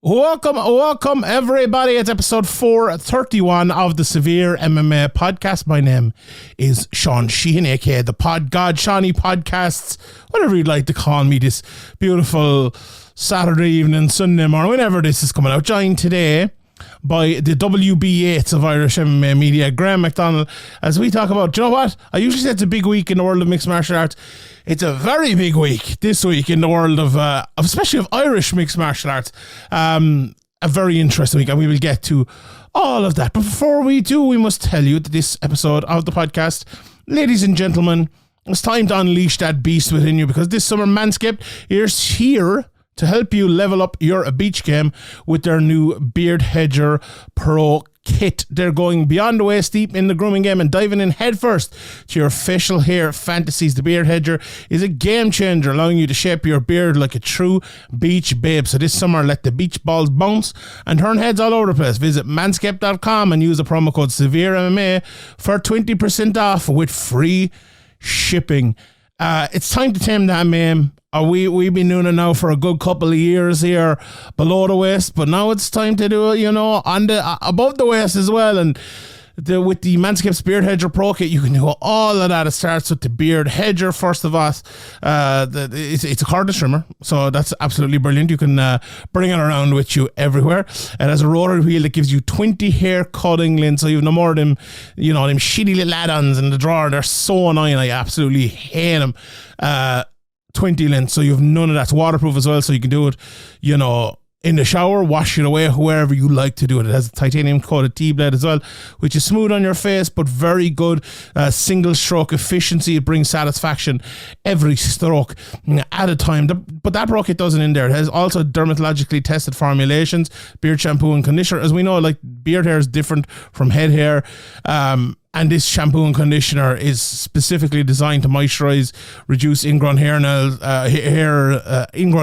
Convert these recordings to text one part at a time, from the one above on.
Welcome everybody. It's episode 431 of the SevereMMA podcast. My name is Sean Sheehan, aka the Pod God, Shawnee Podcasts, whatever you'd like to call me this beautiful Saturday evening, Sunday morning, whenever this is coming out. Joined today by the WB8s of Irish MMA media, Graeme McDonald, as we talk about, do you know what? I usually say it's a big week in the world of mixed martial arts. It's a very big week this week in the world of especially of Irish mixed martial arts. A very interesting week, and we will get to all of that. But before we do, we must tell you that this episode of the podcast, ladies and gentlemen, it's time to unleash that beast within you, because this summer Manscaped is here to help you level up your beach game with their new Beard Hedger Pro kit. They're going beyond the waist deep in the grooming game and diving in headfirst to your facial hair fantasies. The Beard Hedger is a game changer, allowing you to shape your beard like a true beach babe. So this summer, let the beach balls bounce and turn heads all over the place. Visit manscaped.com and use the promo code SevereMMA for 20% off with free shipping. It's time to tame that meme. We've been doing it now for a good couple of years here below the waist, but now it's time to do it, on the above the waist as well. And with the Manscaped Beard Hedger Pro Kit, you can do all of that. It starts with the Beard Hedger, first of all. It's a cordless trimmer, so that's absolutely brilliant. You can bring it around with you everywhere. It has a roller wheel that gives you 20 hair cutting links, so you've no more of them, them shitty little add-ons in the drawer. They're so annoying. I absolutely hate them. 20 links, so you've none of that's waterproof as well, so you can do it, in the shower, wash it away, wherever you like to do it. It has a titanium coated T-blade as well, which is smooth on your face, but very good single stroke efficiency. It brings satisfaction every stroke at a time. But that Pro Kit doesn't end there. It has also dermatologically tested formulations, beard shampoo and conditioner. As we know, like, beard hair is different from head hair. And this shampoo and conditioner is specifically designed to moisturize, reduce ingrown ingrown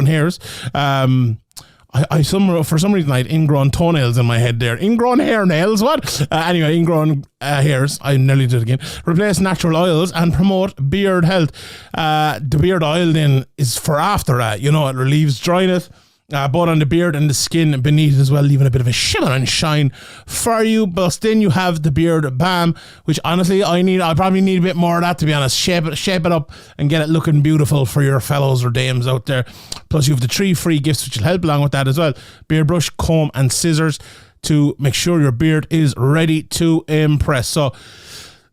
hairs. For some reason I had ingrown toenails in my head there. Ingrown hair nails, what? Anyway, ingrown hairs. I nearly did it again. Replace natural oils and promote beard health. The beard oil then is for after that. It relieves dryness, both on the beard and the skin beneath as well, leaving a bit of a shimmer and shine for you. But then you have the beard balm, which honestly I probably need a bit more of that, to be honest. Shape it up and get it looking beautiful for your fellows or dames out there. Plus you have the 3 free gifts which will help along with that as well: beard brush, comb and scissors, to make sure your beard is ready to impress. So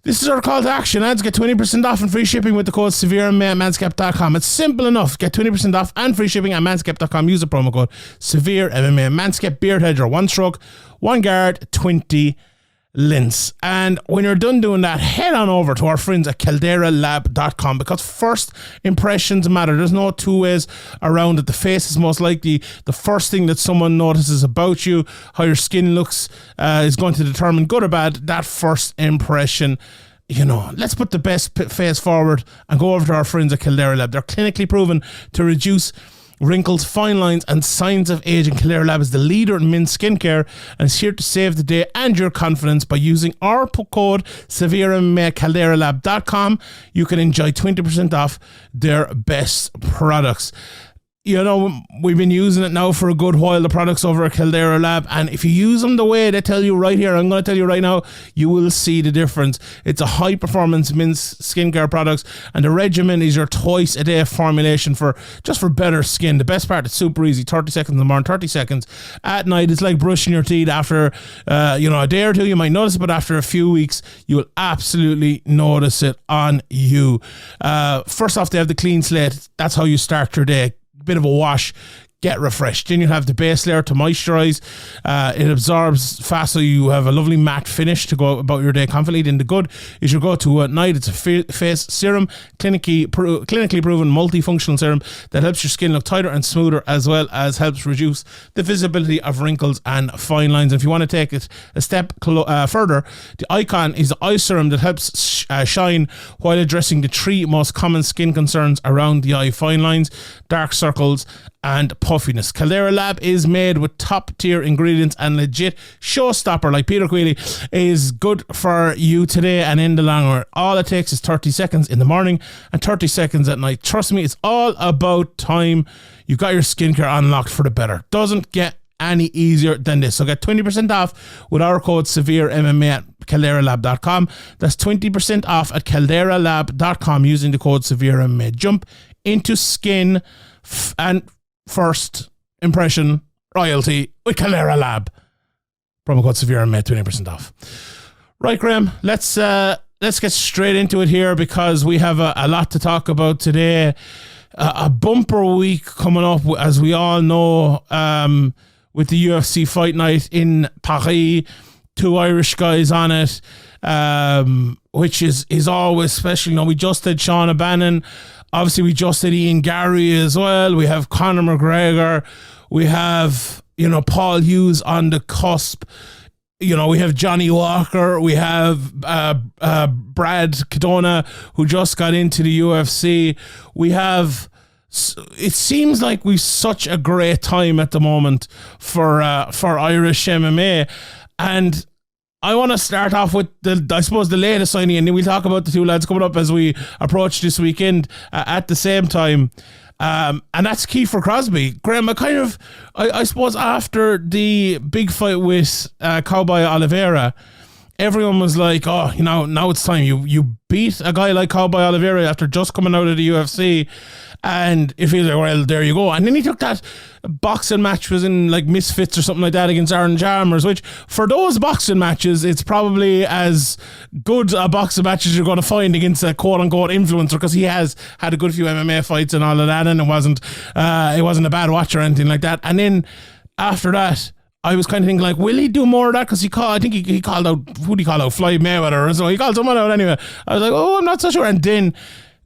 this is our call to action, lads. Get 20% off and free shipping with the code SevereMMA at manscaped.com. It's simple enough. Get 20% off and free shipping at manscaped.com. Use the promo code SevereMMA. Manscaped Beard Hedger, 1 stroke, 1 guard, 20 lints. And when you're done doing that, head on over to our friends at calderalab.com, because first impressions matter. There's no two ways around it. The face is most likely the first thing that someone notices about you. How your skin looks is going to determine, good or bad, that first impression. Let's put the best face forward and go over to our friends at Caldera Lab. They're clinically proven to reduce wrinkles, fine lines and signs of aging. Caldera Lab is the leader in men's skincare and is here to save the day and your confidence by using our code SevereMMA at calderalab.com. You can enjoy 20% off their best products. We've been using it now for a good while, the products over at Caldera Lab, and if you use them the way they tell you right here, I'm going to tell you right now, you will see the difference. It's a high performance men's skincare products, and the regimen is your twice a day formulation for better skin. The best part, it's super easy. 30 seconds in the morning, 30 seconds at night. It's like brushing your teeth. After a day or two you might notice it, but after a few weeks you will absolutely notice it on you. First off, they have the clean slate. That's how you start your day. Bit of a wash, get refreshed. Then you have the base layer to moisturize. It absorbs fast, so you have a lovely matte finish to go about your day confidently. Then the good is your go-to at night. It's a face serum, clinically proven multifunctional serum that helps your skin look tighter and smoother, as well as helps reduce the visibility of wrinkles and fine lines. And if you want to take it a step further, the Icon is the eye serum that helps shine while addressing the 3 most common skin concerns around the eye: fine lines, dark circles and puffiness. Caldera Lab is made with top tier ingredients and legit showstopper, like Peter Queally, is good for you today and in the long run. All it takes is 30 seconds in the morning and 30 seconds at night. Trust me, it's all about time. You've got your skincare unlocked for the better. Doesn't get any easier than this. So get 20% off with our code SevereMMA at calderalab.com. That's 20% off at calderalab.com using the code SevereMMA. Jump into skin and first impression royalty with Caldera Lab. Promo code SevereMMA, 20% off. Right, Graeme, let's get straight into it here because we have a lot to talk about today. A bumper week coming up, as we all know, with the UFC Fight Night in Paris. 2 Irish guys on it, which is always special. You know, we just did Sean O'Bannon. Obviously, we just did Ian Gary as well. We have Conor McGregor. We have, Paul Hughes on the cusp. We have Johnny Walker. We have Brad Cadona, who just got into the UFC. We have... It seems like we've such a great time at the moment for Irish MMA. And I want to start off with the latest signing, and then we'll talk about the 2 lads coming up as we approach this weekend at the same time. And that's Kiefer Crosbie. Graeme, I suppose after the big fight with Cowboy Oliveira, everyone was like, oh, now it's time. You beat a guy like Cowboy Oliveira after just coming out of the UFC. And it feels like, well, there you go. And then he took that boxing match, was in like Misfits or something like that, against Aaron Chalmers, which for those boxing matches, it's probably as good a boxing match as you're going to find against a quote-unquote influencer, because he has had a good few MMA fights and all of that, and it wasn't a bad watch or anything like that. And then after that, I was kind of thinking, like, will he do more of that? Because he called out, who did he call out? Floyd Mayweather. So he called someone out anyway. I was like, oh, I'm not so sure. And then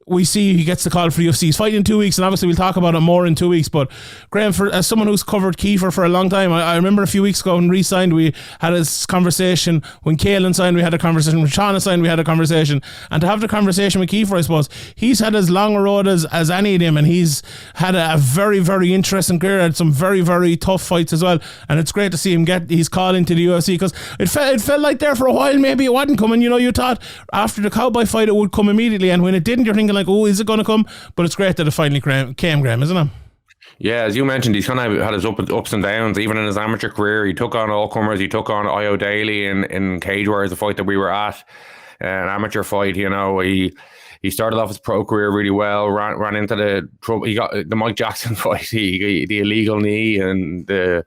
we see he gets the call for UFC. He's fighting in 2 weeks, and obviously we'll talk about it more in 2 weeks. But Graeme, as someone who's covered Kiefer for a long time, I remember a few weeks ago when Rhys signed, we had a conversation. When Caolan signed, we had a conversation. When Shauna signed, we had a conversation. And to have the conversation with Kiefer, I suppose, he's had as long a road as any of them, and he's had a very, very interesting career, had some very, very tough fights as well. And it's great to see him get his call into the UFC, because it felt like there for a while maybe it wasn't coming. You thought after the Cowboy fight it would come immediately, and when it didn't, you're thinking like, oh, is it going to come? But it's great that it finally came, Graeme, isn't it? Yeah, as you mentioned, he's kind of had his ups and downs. Even in his amateur career, he took on all comers. He took on Io Daly in Cage Warriors, the fight that we were at, an amateur fight. He started off his pro career really well. Ran into the trouble. He got the Mike Jackson fight. The illegal knee and the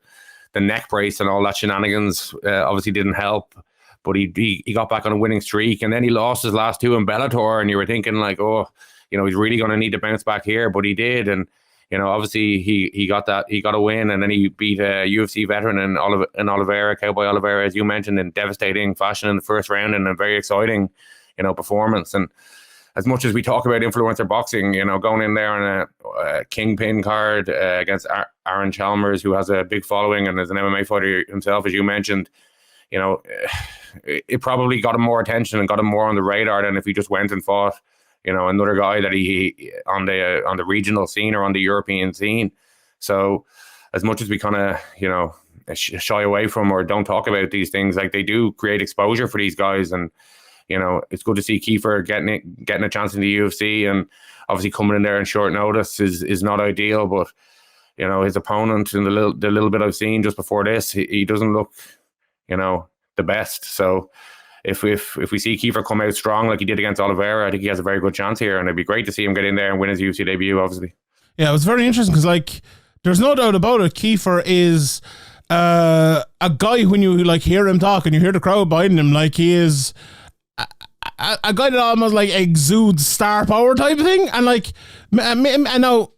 neck brace and all that shenanigans obviously didn't help. But he got back on a winning streak, and then he lost his last 2 in Bellator, and you were thinking like, oh, he's really going to need to bounce back here, but he did. And, obviously he got a win, and then he beat a UFC veteran in Oliveira, Cowboy Oliveira, as you mentioned, in devastating fashion in the first round, and a very exciting, performance. And as much as we talk about influencer boxing, going in there on a kingpin card against Aaron Chalmers, who has a big following and is an MMA fighter himself, as you mentioned, it probably got him more attention and got him more on the radar than if he just went and fought another guy that he on the regional scene or on the European scene. So as much as we kind of, shy away from or don't talk about these things, like, they do create exposure for these guys. And, it's good to see Kiefer getting a chance in the UFC, and obviously coming in there in short notice is not ideal. But, his opponent, in the little bit I've seen just before this, he doesn't look, the best. So if we see Kiefer come out strong like he did against Oliveira, I think he has a very good chance here, and it'd be great to see him get in there and win his UFC debut, obviously. Yeah, it was very interesting because, like, there's no doubt about it, Kiefer is a guy, when you hear him talk and you hear the crowd behind him, like, he is a guy that almost like exudes star power type of thing. And like, I know,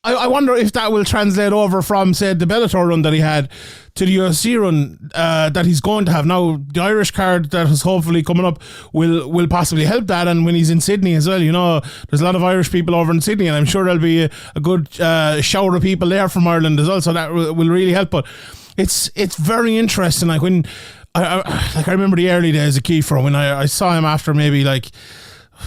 I wonder if that will translate over from, say, the Bellator run that he had to the UFC run that he's going to have. Now, the Irish card that is hopefully coming up will possibly help that. And when he's in Sydney as well, there's a lot of Irish people over in Sydney, and I'm sure there'll be a good shower of people there from Ireland as well. So that will really help. But it's very interesting. Like, when I remember the early days of Kiefer, when I saw him after maybe like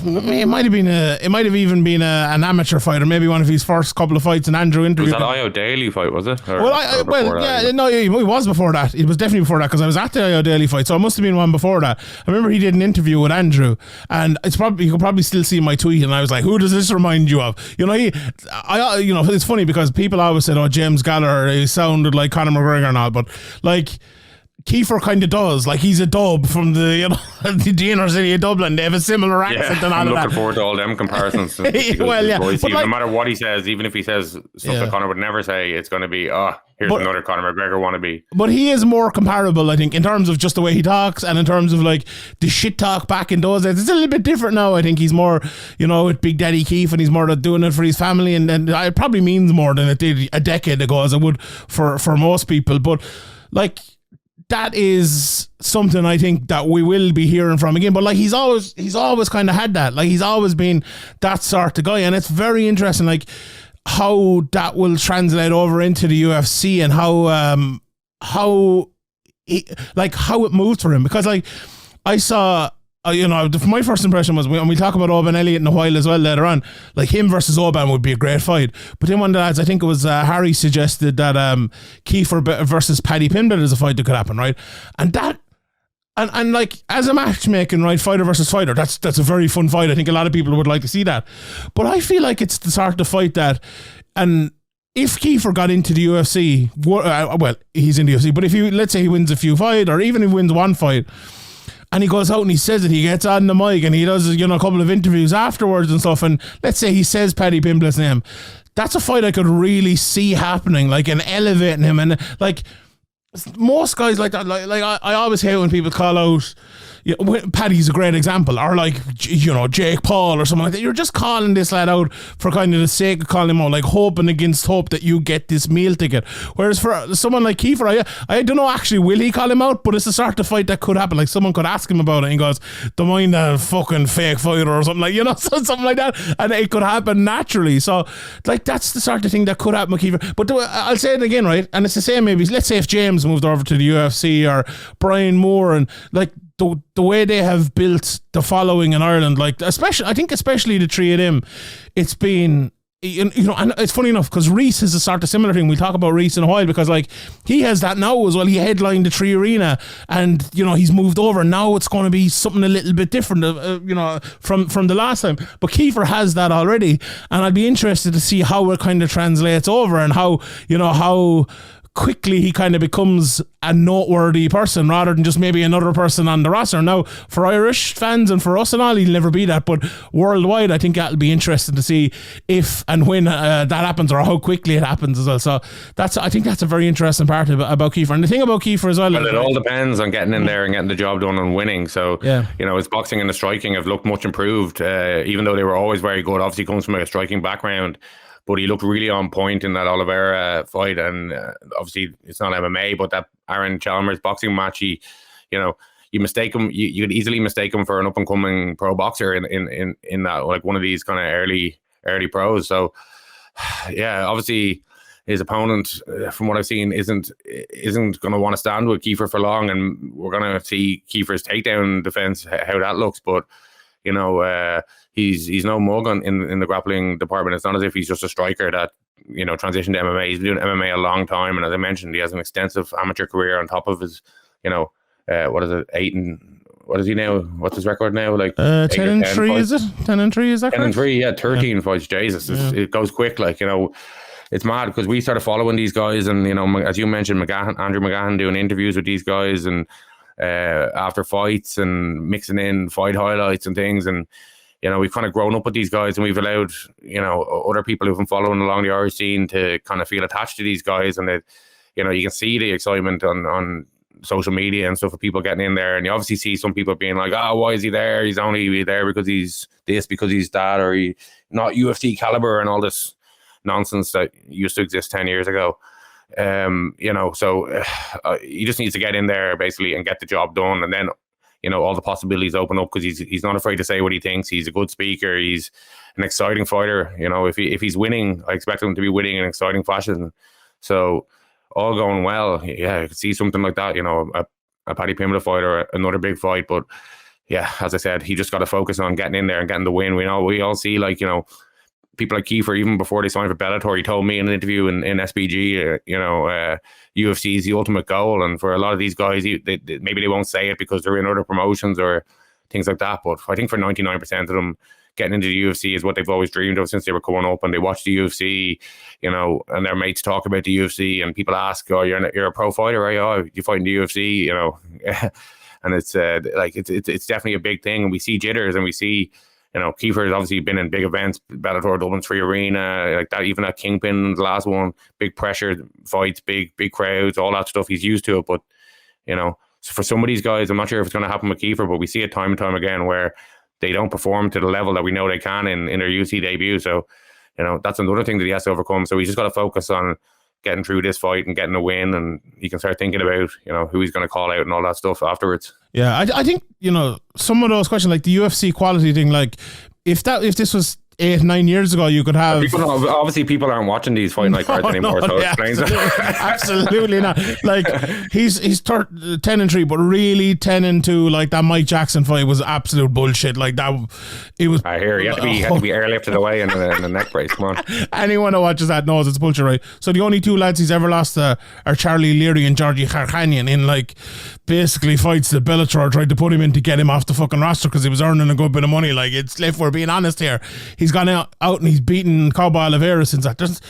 It might have even been an amateur fighter, maybe one of his first couple of fights. And Andrew interviewed. Was that IO Daly fight? Was it? Or, it was before that. It was definitely before that because I was at the IO Daly fight, so it must have been one before that. I remember he did an interview with Andrew, and you could probably still see my tweet, and I was like, "Who does this remind you of?" It's funny because people always said, "Oh, James Gallagher, he sounded like Conor McGregor and all," but like. Kiefer kind of does. Like, he's a dub from the inner city of Dublin. They have a similar accent and all I'm of that. looking forward to all them comparisons. Well, yeah. No matter what he says, even if he says something Conor would never say, it's going to be, here's another Conor McGregor wannabe. But he is more comparable, I think, in terms of just the way he talks and in terms of, like, the shit talk back in those days. It's a little bit different now. I think he's more, with Big Daddy Keefe, and he's more doing it for his family, and it probably means more than it did a decade ago, as it would for most people. But, like... that is something I think that we will be hearing from again. But like he's always kind of had that. Like he's always been that sort of guy, and it's very interesting, like how that will translate over into the UFC and how it moves for him. Because like I saw. My first impression was, when we talk about Oban Elliott in a while as well later on, like him versus Oban would be a great fight. But then one of the lads, I think it was Harry, suggested that Kiefer versus Paddy Pimblett is a fight that could happen, right? And that, and like as a matchmaking, right, fighter versus fighter, that's a very fun fight. I think a lot of people would like to see that. But I feel like it's the sort of fight that, and if Kiefer got into the UFC, well, he's in the UFC, but if let's say he wins a few fights, or even if he wins one fight, and he goes out and he says it, he gets on the mic and he does, a couple of interviews afterwards and stuff, and let's say he says Paddy Pimblett's name, that's a fight I could really see happening, like, and elevating him. And like most guys like that, like I always hate when people call out, Paddy's a great example, or like, Jake Paul or something like that. You're just calling this lad out for kind of the sake of calling him out, like hoping against hope that you get this meal ticket. Whereas for someone like Kiefer, I don't know actually, will he call him out? But it's the sort of fight that could happen. Like someone could ask him about it and he goes, don't mind that fucking fake fighter or something, like, something like that, and it could happen naturally. So like that's the sort of thing that could happen with Kiefer. But I'll say it again, right? And it's the same, maybe let's say if James moved over to the UFC, or Brian Moore, and like the way they have built the following in Ireland, like especially the three of them, it's been, and it's funny enough because Rhys is a sort of similar thing. We'll talk about Rhys in a while, because like he has that now as well. He headlined the Tree Arena, and he's moved over. Now it's going to be something a little bit different, from the last time. But Kiefer has that already, and I'd be interested to see how it kind of translates over, and how quickly he kind of becomes a noteworthy person rather than just maybe another person on the roster. Now, for Irish fans and for us and all, he'll never be that, but worldwide, I think that'll be interesting to see if and when that happens, or how quickly it happens as well. So I think that's a very interesting part about Kiefer. And the thing about Kiefer as well, it all depends on getting in there and getting the job done and winning. So his boxing and the striking have looked much improved, even though they were always very good. Obviously, he comes from a striking background, but he looked really on point in that Oliveira fight, and obviously it's not MMA, but that Aaron Chalmers boxing match, you mistake him, you could easily mistake him for an up and coming pro boxer in that, like one of these kind of early pros. So yeah, obviously his opponent, from what I've seen, isn't going to want to stand with Kiefer for long, and we're going to see Kiefer's takedown defense, how that looks. But he's no mug in the grappling department. It's not as if he's just a striker that transitioned to MMA. He's been doing MMA a long time, and as I mentioned, he has an extensive amateur career on top of his what is he now? What's his record now? Like 10-3, is it? 10-3, is that correct? 10-3, yeah, 13 fights. Jesus, it goes quick. Like, it's mad because we started following these guys, and as you mentioned, Andrew McGahan doing interviews with these guys, and after fights, and mixing in fight highlights and things, and we've kind of grown up with these guys, and we've allowed other people who've been following along the Irish scene to kind of feel attached to these guys, and that you can see the excitement on social media and stuff of people getting in there, and you obviously see some people being like, oh, why is he there? He's only there because he's this, because he's that, or he not UFC caliber, and all this nonsense that used to exist 10 years ago. So he just needs to get in there basically and get the job done, and then all the possibilities open up, because he's not afraid to say what he thinks. He's a good speaker. He's an exciting fighter. If he's winning, I expect him to be winning in exciting fashion. So all going well, yeah, I could see something like that. A Paddy Pimblett fight, or another big fight, but yeah, as I said, he just got to focus on getting in there and getting the win. We all see, like, people like Kiefer, even before they signed for Bellator, he told me in an interview in SBG, UFC is the ultimate goal. And for a lot of these guys, maybe they won't say it because they're in other promotions or things like that. But I think for 99% of them, getting into the UFC is what they've always dreamed of since they were coming up, and they watch the UFC, and their mates talk about the UFC, and people ask, "Oh, you're a pro fighter, are you? Oh, you fight in the UFC?" And it's it's definitely a big thing, and we see jitters, and we see, Kiefer has obviously been in big events, Bellator, Dublin 3 Arena, like that, even at Kingpin, the last one, big pressure fights, big crowds, all that stuff. He's used to it, but so for some of these guys, I'm not sure if it's going to happen with Kiefer, but we see it time and time again where they don't perform to the level that we know they can in their UFC debut. So, that's another thing that he has to overcome. So he's just got to focus on getting through this fight and getting a win, and he can start thinking about, who he's going to call out and all that stuff afterwards. Yeah, I think, some of those questions, like the UFC quality thing, like if this was 8-9 years ago, you could have obviously people aren't watching these fight night cards anymore, so it explains it. Absolutely not. Like he's 10-3, but really 10-2. Like that Mike Jackson fight was absolute bullshit. Like that, it was. I hear you have to be airlifted away in the neck brace. Come on. Anyone who watches that knows it's bullshit, right? So the only two lads he's ever lost are Charlie Leary and Georgie Kharkanian in like basically fights that Bellator tried to put him in to get him off the fucking roster because he was earning a good bit of money. Like if we're being honest here, he's gone out and he's beaten Cowboy Oliveira since that.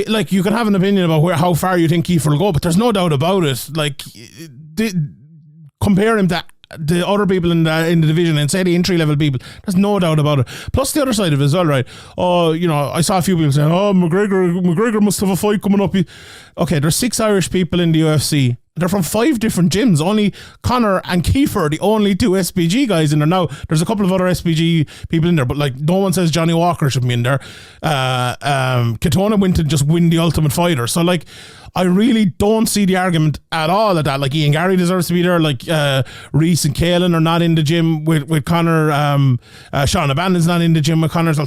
Like you can have an opinion about how far you think Kiefer will go, but there's no doubt about it. Like compare him to the other people in the division and say the entry level people, there's no doubt about it. Plus the other side of it as well, right? Oh, I saw a few people saying, "Oh, McGregor must have a fight coming up." Okay, there's 6 Irish people in the UFC. They're from 5 different gyms. Only Conor and Kiefer are the only 2 SPG guys in there. Now, there's a couple of other SPG people in there, but like no one says Johnny Walker should be in there. Katona went to just win the Ultimate Fighter. So like, I really don't see the argument at all at that. Like Ian Gary deserves to be there. Like Rhys and Caolan are not in the gym with Conor. Sean Abandon's not in the gym with Conor. So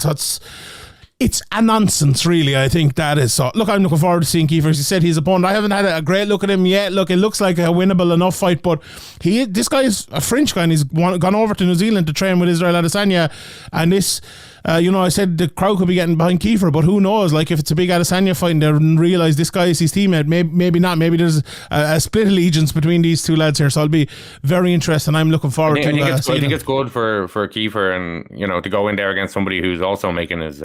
it's a nonsense, really. I think that is. So, look, I'm looking forward to seeing Kiefer. As you said, his opponent. I haven't had a great look at him yet. Look, it looks like a winnable enough fight, but this guy is a French guy, and he's gone over to New Zealand to train with Israel Adesanya. And this, I said the crowd could be getting behind Kiefer, but who knows? Like, if it's a big Adesanya fight and they realise this guy is his teammate, maybe not. Maybe there's a split allegiance between these two lads here. So I'll be very interested. I'm looking forward to it. I think it's good for Kiefer and, to go in there against somebody who's also making his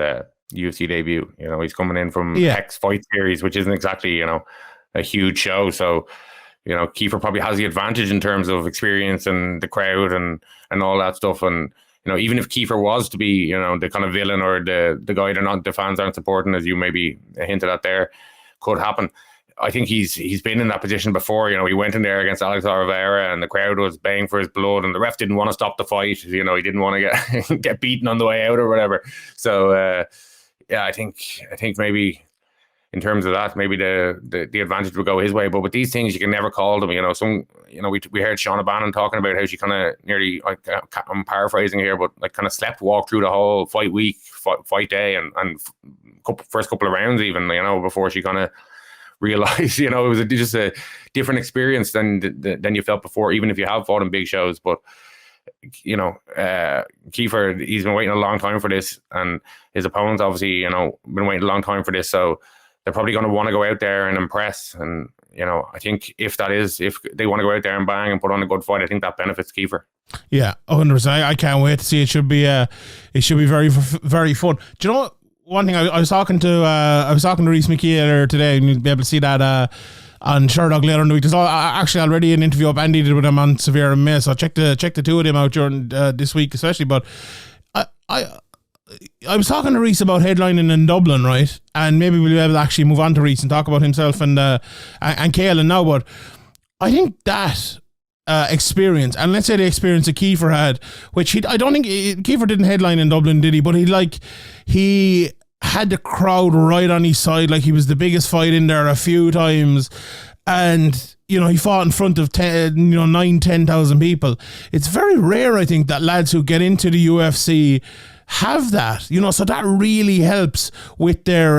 UFC debut. He's coming in from X Fight Series, which isn't exactly, a huge show. So, Kiefer probably has the advantage in terms of experience and the crowd and all that stuff. And, even if Kiefer was to be, the kind of villain or the guy the fans aren't supporting, as you maybe hinted at there, could happen. I think he's been in that position before. He went in there against Alex Oliveira and the crowd was baying for his blood and the ref didn't want to stop the fight. He didn't want to get beaten on the way out or whatever. So, I think maybe in terms of that, maybe the advantage would go his way. But with these things, you can never call them. We heard Sean O'Bannon talking about how she kind of nearly, like, I'm paraphrasing here, but like kind of walk through the whole fight week, fight day, and first couple of rounds even, before she kind of realized, it was just a different experience than you felt before, even if you have fought in big shows. But Kiefer, he's been waiting a long time for this, and his opponents obviously, been waiting a long time for this. So they're probably going to want to go out there and impress. And, I think if they want to go out there and bang and put on a good fight, I think that benefits Kiefer. Yeah, 100%. I can't wait to see. It should be very, very fun. Do you know what? One thing I was talking to Rhys McKee earlier today, and you'll be able to see that on Sherdog later in the week. There's actually already an interview up Andy did with him on SevereMMA, so check the two of them out during this week especially. But I was talking to Rhys about headlining in Dublin, right? And maybe we'll be able to actually move on to Rhys and talk about himself and Caolan now. But I think that experience, and let's say the experience that Kiefer had, which I don't think Kiefer didn't headline in Dublin, did he? But he had the crowd right on his side, like he was the biggest fight in there a few times, and he fought in front of 9,000-10,000 people. It's very rare, I think, that lads who get into the UFC have that, so that really helps with their,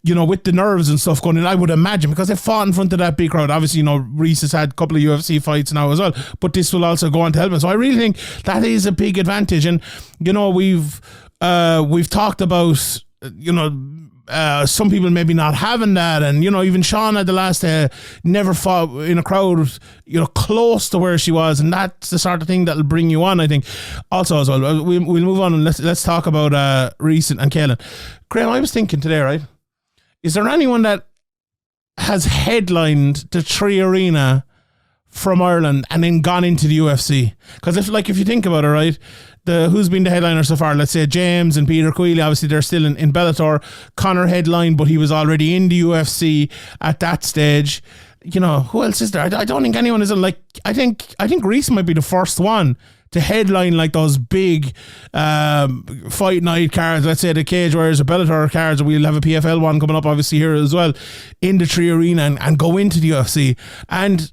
with the nerves and stuff going in, I would imagine, because they fought in front of that big crowd. Obviously, Rhys has had a couple of UFC fights now as well, but this will also go on to help him. So I really think that is a big advantage. And, we've talked about, some people maybe not having that, and even Sean at the last never fought in a crowd close to where she was, and that's the sort of thing that'll bring you on, I think. Also as well, we'll move on and let's talk about Rhys and Caolan. Graeme, I was thinking today, right, is there anyone that has headlined the Tree Arena from Ireland and then gone into the UFC? Because if you think about it, right, who's been the headliner so far? Let's say James and Peter Queally, obviously they're still in Bellator. Conor headlined, but he was already in the UFC at that stage. Who else is there? I don't think anyone is I think Rhys might be the first one to headline like those big fight night cards. Let's say the Cage Warriors or Bellator cards. We'll have a PFL one coming up obviously here as well in the Tree Arena and go into the UFC. And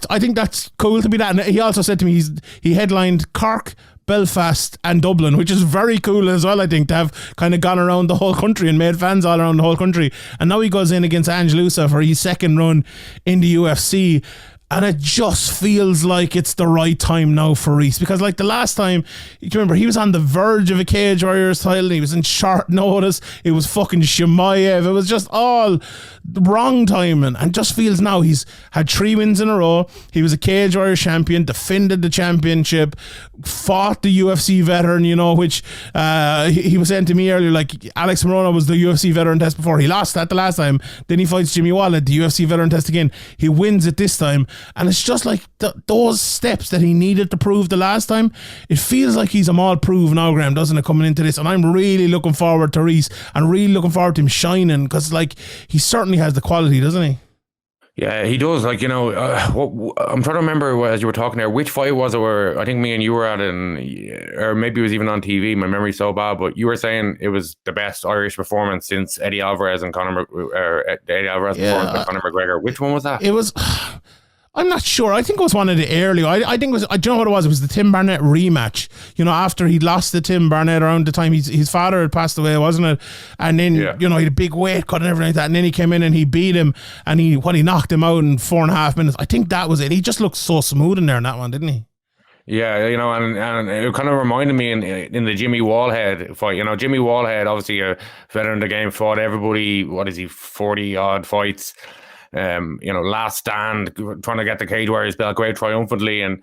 I think that's cool to be that. And he also said to me he headlined Cork, Belfast and Dublin, which is very cool as well, I think, to have kind of gone around the whole country and made fans all around the whole country. And now he goes in against Angelusa for his second run in the UFC. And it just feels like it's the right time now for Rhys, because like the last time, you remember, he was on the verge of a Cage Warriors title. He was in short notice. It was fucking Chimaev. It was just all the wrong timing, and just feels now he's had 3 wins in a row. He was a Cage Warriors champion, defended the championship, fought the UFC veteran, which he was saying to me earlier, like Alex Morono was the UFC veteran test before. He lost that the last time. Then he fights Jimmy Wallet, the UFC veteran test again. He wins it this time. And it's just like those steps that he needed to prove the last time. It feels like he's a all proved now, Graeme, doesn't it, coming into this? And I'm really looking forward to Rhys and really looking forward to him shining, because like he certainly has the quality, doesn't he? Yeah, he does. Like, I'm trying to remember as you were talking there, which fight was it where I think me and you were at, or maybe it was even on TV. My memory's so bad, but you were saying it was the best Irish performance since Eddie Alvarez and Conor performance with Conor McGregor. Which one was that? It was. I'm not sure. I think it was one of the early. I think it was. I don't know what it was. It was the Tim Barnett rematch. After he'd lost to Tim Barnett around the time his father had passed away, wasn't it? And then he had a big weight cut and everything like that. And then he came in and he beat him, and he knocked him out in 4.5 minutes. I think that was it. He just looked so smooth in there in that one, didn't he? Yeah, and it kind of reminded me in the Jimmy Wallhead fight. Jimmy Wallhead, obviously a veteran of the game, fought everybody. What is he? 40 odd fights. Last stand, trying to get the Cage Warriors belt, great triumphantly, and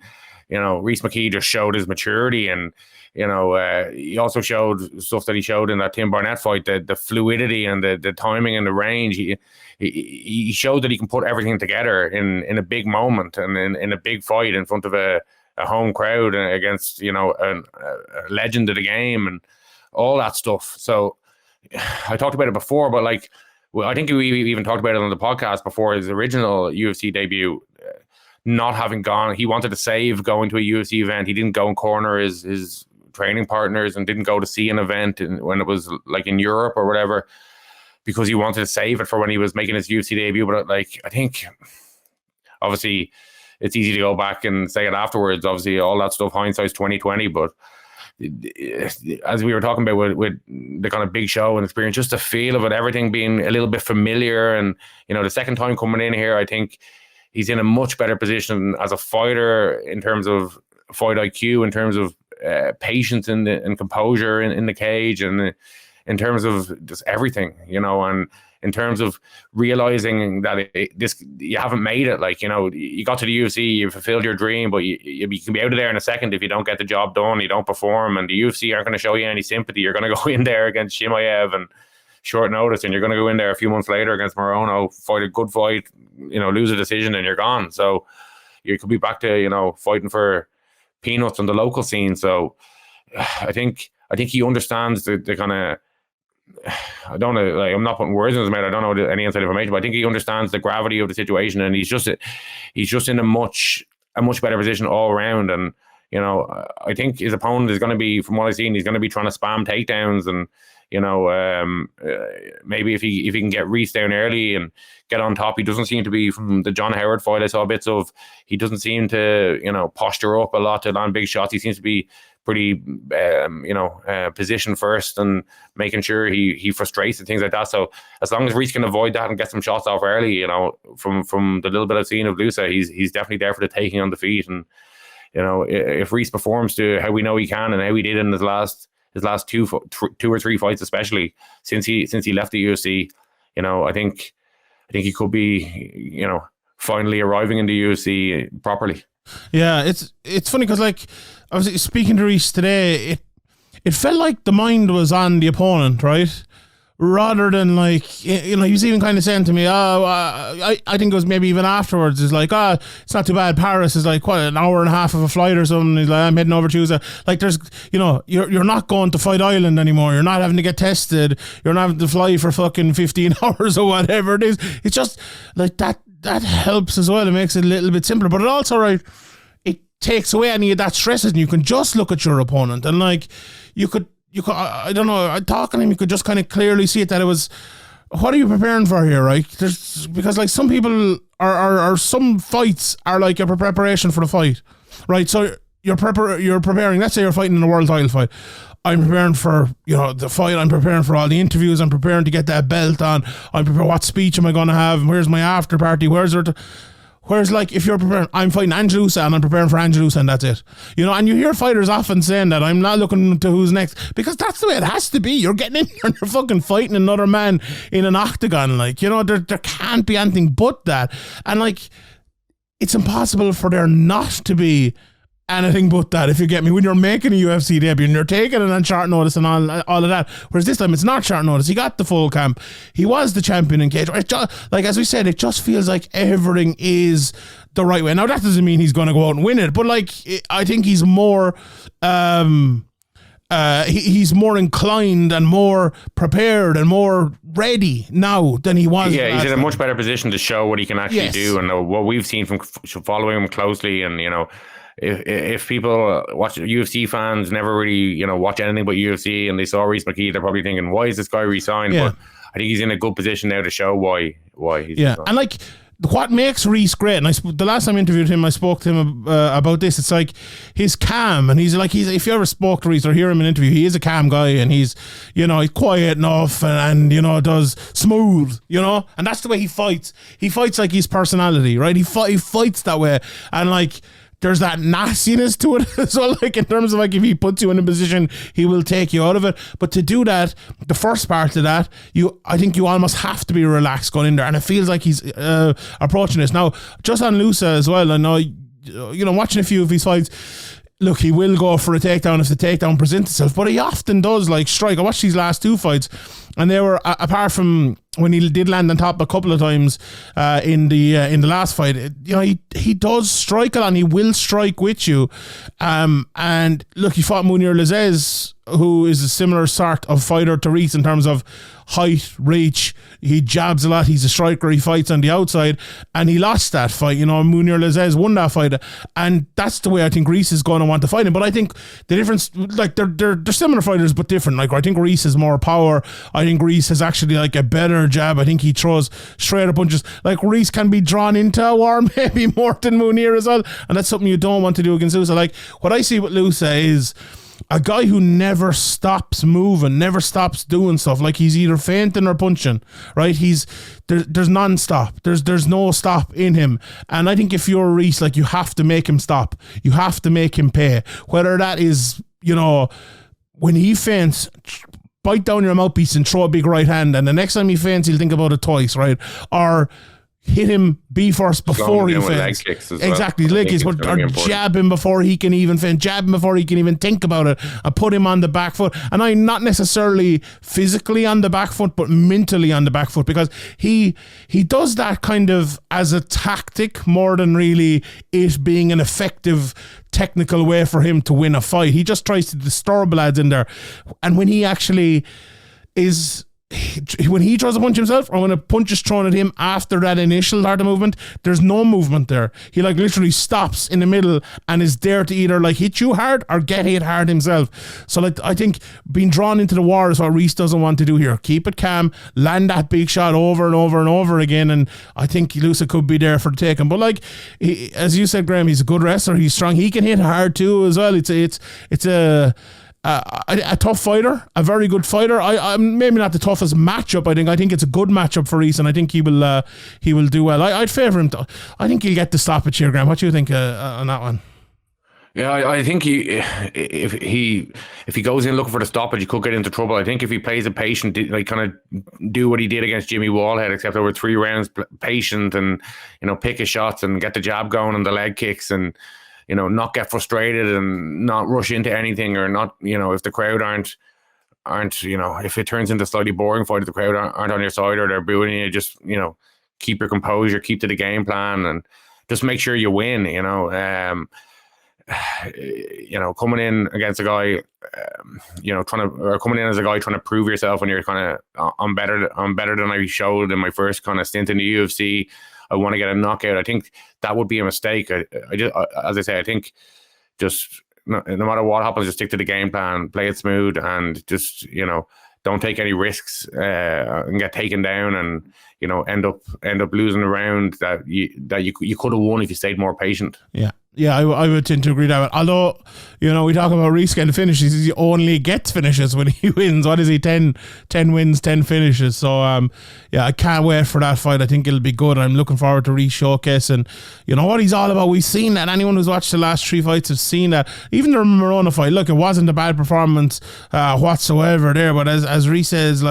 Rhys McKee just showed his maturity, and he also showed stuff that he showed in that Tim Barnett fight, the fluidity and the timing and the range. He showed that he can put everything together in a big moment and in a big fight in front of a home crowd against a legend of the game and all that stuff. So I talked about it before, but like, well, I think we even talked about it on the podcast before his original UFC debut, not having gone. He wanted to save going to a UFC event. He didn't go and corner his training partners and didn't go to see an event when it was like in Europe or whatever, because he wanted to save it for when he was making his UFC debut. But like, I think obviously it's easy to go back and say it afterwards. Obviously all that stuff, hindsight's 20/20, but as we were talking about with the kind of big show and experience, just the feel of it, everything being a little bit familiar. And, the second time coming in here, I think he's in a much better position as a fighter in terms of fight IQ, in terms of patience and composure in the cage, and in terms of just everything, and in terms of realizing that you haven't made it. Like, you got to the UFC, you fulfilled your dream, but you can be out of there in a second if you don't get the job done, you don't perform, and the UFC aren't going to show you any sympathy. You're going to go in there against Chimaev and short notice, and you're going to go in there a few months later against Morono, fight a good fight, lose a decision, and you're gone. So you could be back to, fighting for peanuts on the local scene. So I think he understands the kind of, I don't know, like, I'm not putting words in his mouth. I don't know any inside information, but I think he understands the gravity of the situation, and he's just in a much better position all around. And I think his opponent is going to be, from what I've seen, he's going to be trying to spam takedowns, and Maybe if he can get Rhys down early and get on top. He doesn't seem to be, from the John Howard fight I saw bits of, he doesn't seem to, posture up a lot to land big shots. He seems to be pretty, position first and making sure he frustrates and things like that. So as long as Rhys can avoid that and get some shots off early, from the little bit I've seen of Loughran, he's definitely there for the taking on the feet. And, if Rhys performs to how we know he can and how he did in his last 2 or 3 fights, especially since he left the UFC, I think he could be, finally arriving in the UFC properly. Yeah, it's funny because, like, I was speaking to Rhys today. It felt like the mind was on the opponent, right? Rather than, like, he was even kind of saying to me, I think it was maybe even afterwards, it's like, it's not too bad. Paris is like, what, an hour and a half of a flight or something. He's like, I'm heading over Tuesday. Like, there's, you're not going to Fight Island anymore. You're not having to get tested. You're not having to fly for fucking 15 hours or whatever it is. It's just like that helps as well. It makes it a little bit simpler, but it also, right, it takes away any of that stress, and you can just look at your opponent and, like, you could, I don't know, talking to him, you could just kind of clearly see it, that it was, what are you preparing for here, right? Because, like, some people are some fights are like a preparation for the fight, right? So you're preparing, let's say you're fighting in a world title fight. I'm preparing for, the fight. I'm preparing for all the interviews. I'm preparing to get that belt on. I'm preparing, what speech am I going to have? Where's my after party? Whereas, like, if you're preparing, I'm fighting Angelusa and I'm preparing for Angelusa and that's it. And you hear fighters often saying that, I'm not looking to who's next, because that's the way it has to be. You're getting in there and you're fucking fighting another man in an octagon. Like, there can't be anything but that. And, like, it's impossible for there not to be anything but that, if you get me, when you're making a UFC debut and you're taking it on short notice and all of that. Whereas this time it's not short notice. He got the full camp. He was the champion in cage. Like, as we said, it just feels like everything is the right way. Now, that doesn't mean he's going to go out and win it, but, like, I think he's more he's more inclined and more prepared and more ready now than he was. Yeah, he's in a much better position to show what he can actually do, and what we've seen from following him closely. And if people watch, UFC fans never really, watch anything but UFC, and they saw Rhys McKee, they're probably thinking, why is this guy re-signed? Yeah. But I think he's in a good position now to show why he's re-signed. And, like, what makes Rhys great, and the last time I interviewed him, I spoke to him about this. It's like he's calm, and he's if you ever spoke to Rhys or hear him in an interview, he is a calm guy, and he's quiet enough and does smooth, and that's the way he fights. He fights like his personality, right? He fights that way, and, like, there's that nastiness to it as well, like, in terms of, like, if he puts you in a position, he will take you out of it. But to do that, the first part of that, I think you almost have to be relaxed going in there, and it feels like he's approaching this. Now, just on Loughran as well, I know, watching a few of his fights, look, he will go for a takedown if the takedown presents itself, but he often does, like, strike. I watched these last 2 fights, and they were, apart from when he did land on top a couple of times in the last fight, he does strike a lot, and he will strike with you. And look, he fought Munir Lazzez, who is a similar sort of fighter to Rhys in terms of height, reach. He jabs a lot. He's a striker. He fights on the outside, and he lost that fight. Munir Lazzez won that fight, and that's the way I think Rhys is going to want to fight him. But I think the difference, like, they're similar fighters but different. Like, I think Rhys has more power. I think Rhys has actually, like, a better jab. I think he throws straight up punches. Like, Rhys can be drawn into a war maybe more than Munir as well, and that's something you don't want to do against Loughran. Like, what I see with Loughran is a guy who never stops moving, never stops doing stuff. Like, he's either feinting or punching, right? There's non-stop. There's no stop in him. And I think if you're Rhys, like, you have to make him stop. You have to make him pay. Whether that is, when he feints, bite down your mouthpiece and throw a big right hand, and the next time he feints, he'll think about it twice, right? Or hit him B first before he feints. Exactly, well. leg kicks, or jab him before he can even feint, jab him before he can even think about it, and put him on the back foot. And I'm not necessarily physically on the back foot, but mentally on the back foot, because he does that kind of as a tactic more than really it being an effective technical way for him to win a fight. He just tries to disturb lads in there, and when he actually is when he throws a punch himself, or when a punch is thrown at him after that initial part of movement, there's no movement there. He like literally stops in the middle and is there to either like hit you hard or get hit hard himself. So like I think being drawn into the war is what Rhys doesn't want to do here. Keep it calm, land that big shot over and over and over again, and I think Lusa could be there for the taking. But like as you said, Graeme, he's a good wrestler. He's strong. He can hit hard too as well. It's a tough fighter, a very good fighter. I'm maybe not the toughest matchup. I think it's a good matchup for Rhys, and I think he will do well. I'd favour him. I think he'll get the stoppage here, Graeme. What do you think on that one? Yeah, I think if he goes in looking for the stoppage, he could get into trouble. I think if he plays it patient, like kind of do what he did against Jimmy Wallhead, except over 3 rounds, patient, and pick his shots and get the jab going and the leg kicks, and not get frustrated and not rush into anything, or not, if the crowd aren't, if it turns into a slightly boring fight, if the crowd aren't on your side or they're booing you, just, keep your composure, keep to the game plan, and just make sure you win, coming in against a guy, coming in as a guy trying to prove yourself when you're kind of, I'm better than I showed in my first kind of stint in the UFC. I want to get a knockout. I think that would be a mistake. As I say, I think just no matter what happens, just stick to the game plan, play it smooth, and just don't take any risks and get taken down, and end up losing a round that you could have won if you stayed more patient. Yeah, I would tend to agree that. Although, we talk about Rhys getting finishes, he only gets finishes when he wins. What is he, 10 wins, 10 finishes? So, I can't wait for that fight. I think it'll be good. I'm looking forward to Rhys showcasing, what he's all about. We've seen that. Anyone who's watched the last 3 fights has seen that. Even the Morona fight, look, it wasn't a bad performance whatsoever there. But as Rhys says,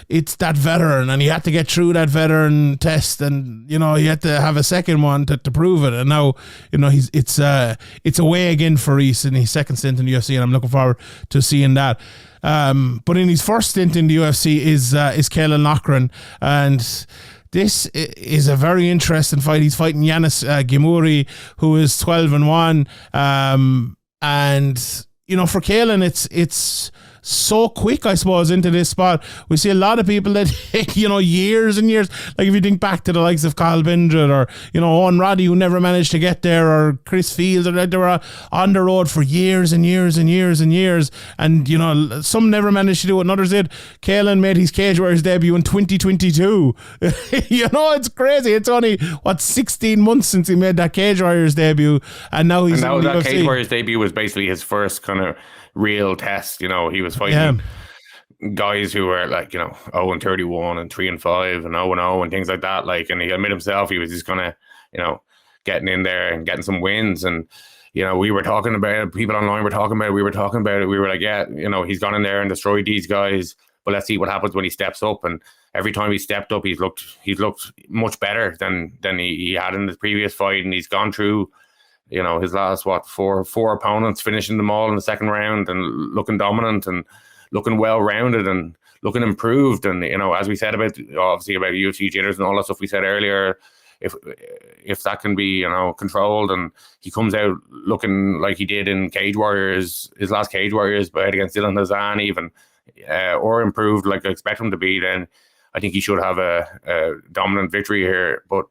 it's that veteran, and he had to get through that veteran test, and he had to have a second one to prove it. And now, it's a way again for Rhys in his second stint in the UFC, and I'm looking forward to seeing that. But in his first stint in the UFC is Caolan Loughran, and this is a very interesting fight. He's fighting Yanis Gimuri, who is 12-1, and for Caolan, it's so quick, I suppose, into this spot. We see a lot of people that take, years and years. Like if you think back to the likes of Carl Bindred, or, Owen Roddy, who never managed to get there, or Chris Fields, or they were on the road for years and years and years and years. And, some never managed to do it, and others did. Caolan made his Cage Warriors debut in 2022. It's crazy. It's only, 16 months since he made that Cage Warriors debut, and now he's in the UFC. Cage Warriors debut was basically his first kind of real test. He was fighting guys who were 0-31 and 3-5 and 0-0 and things like that. And he admitted himself he was just kind of, getting in there and getting some wins. And, we were talking about it, people online were talking about it, we were talking about it. We were like, yeah, he's gone in there and destroyed these guys, but let's see what happens when he steps up. And every time he stepped up, he's looked much better than he had in the previous fight. And he's gone through his last, four opponents, finishing them all in the second round and looking dominant and looking well-rounded and looking improved. And, as we said about UFC jitters and all that stuff we said earlier, if that can be, controlled, and he comes out looking like he did in Cage Warriors, his last Cage Warriors fight against Dylan Hazan even, or improved like I expect him to be, then I think he should have a dominant victory here. But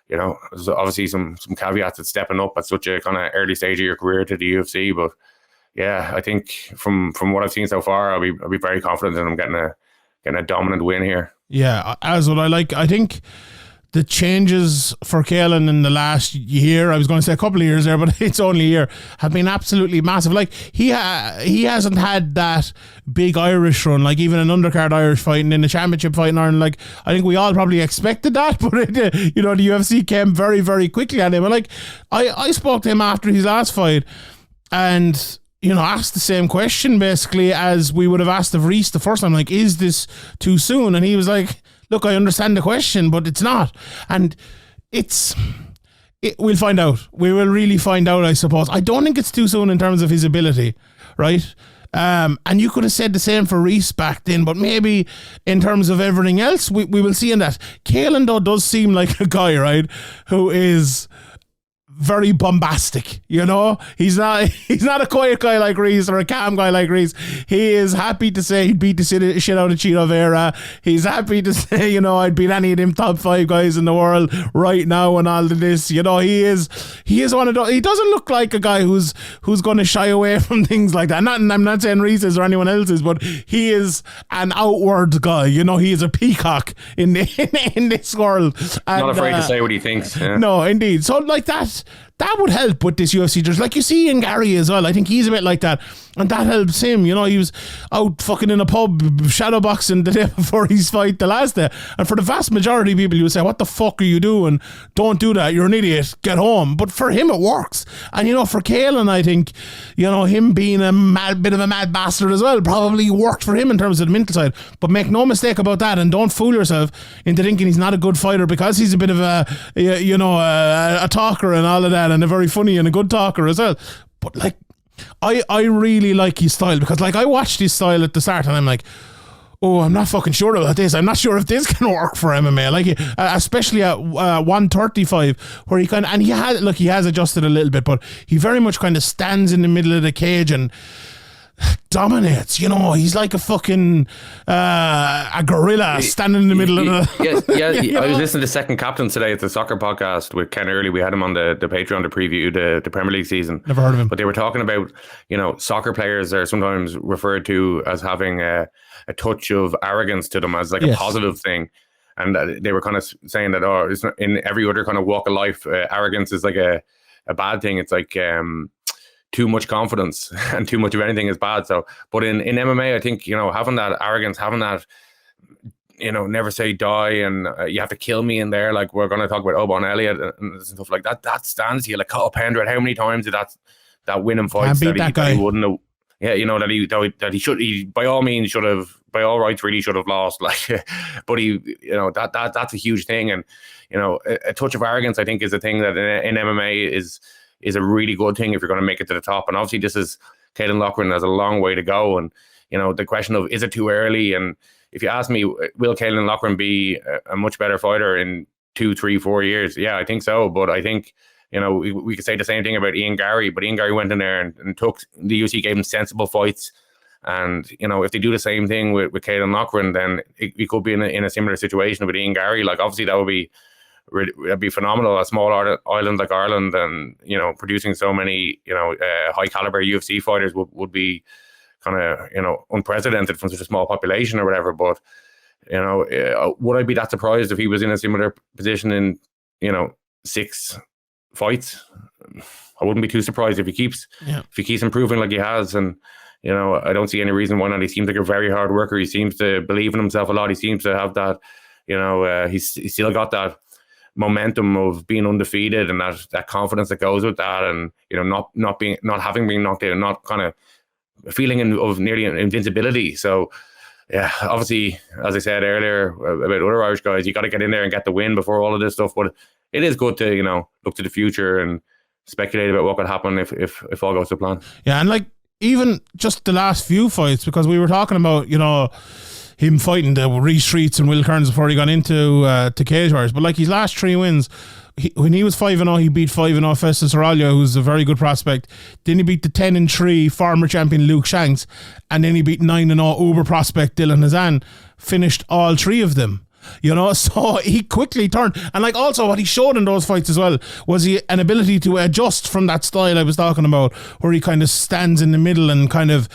there's obviously some caveats at stepping up at such a kind of early stage of your career to the UFC. But yeah, I think from what I've seen so far, I'll be very confident in him getting a dominant win here. Yeah, as what I like. I think the changes for Caolan in the last year, I was going to say a couple of years there, but it's only a year, have been absolutely massive. He hasn't had that big Irish run, even an undercard Irish fight and in the championship fight in Ireland. I think we all probably expected that, but the UFC came very, very quickly at him. And I spoke to him after his last fight, and asked the same question basically as we would have asked of Rhys the first time. Is this too soon? And he was like, look, I understand the question, but it's not. And we'll find out. We will really find out, I suppose. I don't think it's too soon in terms of his ability, right? And you could have said the same for Rhys back then, but maybe in terms of everything else, we will see in that. Caolan, though, does seem like a guy, right, who is very bombastic, you know. He's not a quiet guy like Rhys or a calm guy like Rhys. He is happy to say he'd beat the shit out of Chito Vera. He's happy to say, you know, I'd beat any of them top 5 guys in the world right now and all of this. You know, he is one of those. He doesn't look like a guy who's going to shy away from things like that. I'm not saying Rhys is or anyone else is, but he is an outward guy. You know, he is a peacock in this world. And, not afraid to say what he thinks. Yeah. No, indeed. So like that would help with this UFC. Just like you see in Gary as well. I think he's a bit like that, and that helps him. You know, he was out fucking in a pub shadowboxing the day before his fight the last day, and for the vast majority of people, you would say, "What the fuck are you doing? Don't do that. You're an idiot. Get home." But for him, it works. And you know, for Caolan, I think, you know, him being a bit of a mad bastard as well probably worked for him in terms of the mental side. But make no mistake about that, and don't fool yourself into thinking he's not a good fighter because he's a bit of a talker and all of that, and a very funny and a good talker as well. But like, I really like his style, because like I watched his style at the start and I'm like, oh, I'm not fucking sure about this. I'm not sure if this can work for MMA. Like, especially at 135, where he kind of, and he has adjusted a little bit, but he very much kind of stands in the middle of the cage and dominates. You know, he's like a fucking a gorilla standing in the middle of the. Yeah. I was listening to Second Captain today at the soccer podcast with Ken Early. We had him on the Patreon to preview the Premier League season. Never heard of him. But they were talking about, you know, soccer players are sometimes referred to as having a touch of arrogance to them as like a positive thing. And they were kind of saying that, it's not, in every other kind of walk of life, arrogance is like a bad thing. It's like too much confidence, and too much of anything is bad. So, but in MMA, I think, you know, having that arrogance, having that, you know, never say die, and you have to kill me in there. Like we're going to talk about Oban Elliott and stuff like that. That stands to you. Like Cole Pendred, how many times did that win him fights that he wouldn't have? Yeah, you know, that he should, he by all means should have, by all rights really should have lost. Like, but he, you know, that's a huge thing. And you know, a touch of arrogance, I think, is a thing that in MMA is a really good thing if you're going to make it to the top. And obviously this is Caolan Loughran has a long way to go. And, you know, the question of, is it too early? And if you ask me, will Caolan Loughran be a much better fighter in 2, 3, 4 years? Yeah, I think so. But I think, you know, we could say the same thing about Ian Gary, but Ian Gary went in there and took, the UFC gave him sensible fights. And, you know, if they do the same thing with Caolan Loughran, then we could be in a similar situation with Ian Gary. Like, obviously that'd be phenomenal. A small island like Ireland, and you know, producing so many, you know, high caliber UFC fighters would be kind of, you know, unprecedented from such a small population or whatever. But you know, would I be that surprised if he was in a similar position in, you know, 6 fights? I wouldn't be too surprised if he keeps improving like he has. And you know, I don't see any reason why not. He seems like a very hard worker. He seems to believe in himself a lot. He seems to have that, you know, he's still got that momentum of being undefeated, and that confidence that goes with that, and you know, not having been knocked out, and not kind of feeling of nearly invincibility. So yeah, obviously, as I said earlier about other Irish guys, you got to get in there and get the win before all of this stuff. But it is good to, you know, look to the future and speculate about what could happen if all goes to plan. Yeah, and like even just the last few fights, because we were talking about, you know, him fighting the Rhys Streets and Will Kearns before he got into to Cage Warriors. But like his last 3 wins, when he was 5-0, he beat 5-0 Festus Aurelio, who's a very good prospect. Then he beat the 10-3 former champion Luke Shanks, and then he beat 9-0 Uber prospect Dylan Hazan. Finished all 3 of them. You know, so he quickly turned. And like also what he showed in those fights as well was an ability to adjust from that style I was talking about, where he kind of stands in the middle and kind of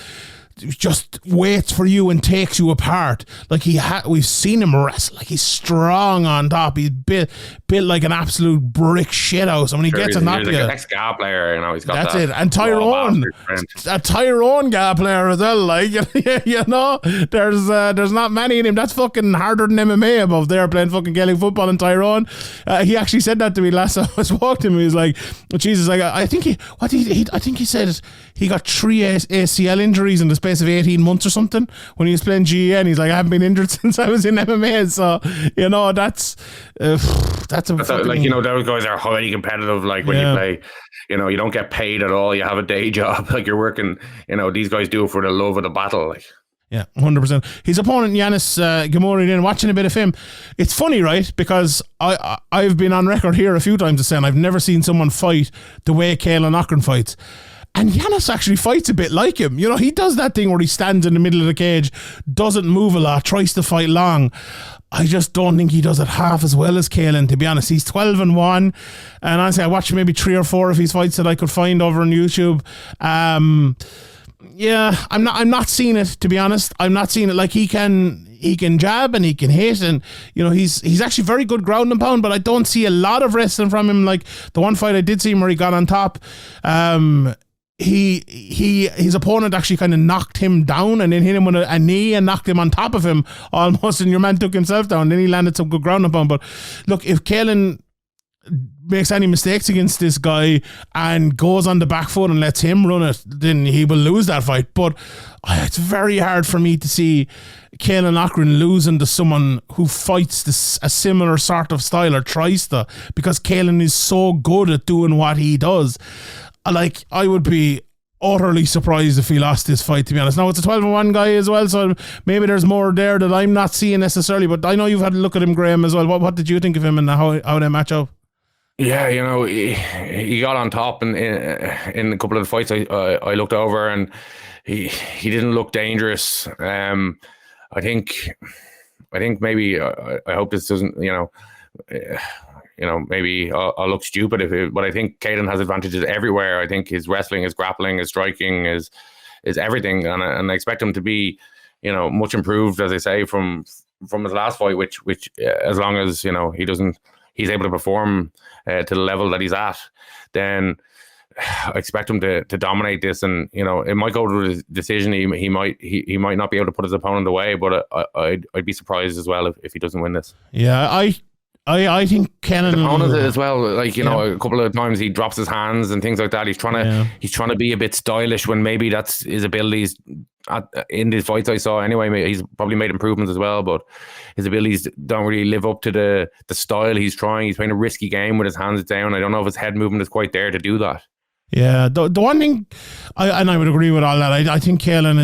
just waits for you and takes you apart. Like we've seen him wrestle. Like he's strong on top. He's built like an absolute brick shithouse. And when he gets a knock, like an ex-GA player, you know, he's got that's it. And Tyrone, a Tyrone GA player as well. Like you know, there's not many in him. That's fucking harder than MMA above there playing fucking Gaelic football. And Tyrone, he actually said that to me last time I was walking to him. He was like, Jesus, like I think he said he got 3 ACL injuries in the space of 18 months or something when he was playing GA, and he's like, I haven't been injured since I was in MMA. So you know, that's like, you know, those guys are highly competitive. Like when you play, you know, you don't get paid at all. You have a day job. Like you're working. You know, these guys do it for the love of the battle. Like Yeah, 100%. His opponent, Yanis Gamori, watching a bit of him. It's funny, right? Because I've been on record here a few times as saying I've never seen someone fight the way Caolan Loughran fights. And Yanis actually fights a bit like him. You know, he does that thing where he stands in the middle of the cage, doesn't move a lot, tries to fight long. I just don't think he does it half as well as Caolan, to be honest. He's 12-1. And honestly, I watched maybe 3 or 4 of his fights that I could find over on YouTube. Yeah, I'm not seeing it, to be honest. I'm not seeing it. Like, he can jab and he can hit, and you know, he's actually very good ground and pound, but I don't see a lot of wrestling from him. Like the one fight I did see him where he got on top, his opponent actually kind of knocked him down and then hit him with a knee and knocked him on top of him almost, and your man took himself down. Then he landed some good ground and pound. But look, if Caolan makes any mistakes against this guy and goes on the back foot and lets him run it, then he will lose that fight. But it's very hard for me to see Caolan Loughran losing to someone who fights a similar sort of style or tries to, because Caolan is so good at doing what he does. Like, I would be utterly surprised if he lost this fight, to be honest. Now, it's a 12-1 guy as well, so maybe there's more there that I'm not seeing necessarily, but I know you've had a look at him, Graeme, as well. What did you think of him and how they match up? Yeah, you know, he got on top in a couple of the fights I looked over, and he didn't look dangerous. I think maybe I hope this doesn't, maybe I'll look stupid but I think Caolan has advantages everywhere. I think his wrestling, his grappling, his striking is everything, and I expect him to be, much improved, as I say, from his last fight, which as long as he's able to perform to the level that he's at, then I expect him to dominate this, and it might go to a decision. He might not be able to put his opponent away, but I'd be surprised as well if he doesn't win this. Yeah, I think Caolan opponent as well. Like a couple of times he drops his hands and things like that. He's trying to be a bit stylish when maybe that's his abilities. In the fights I saw, anyway, he's probably made improvements as well, but his abilities don't really live up to the style he's trying. He's playing a risky game with his hands down. I don't know if his head movement is quite there to do that. Yeah, the one thing, I would agree with all that. I think Caolan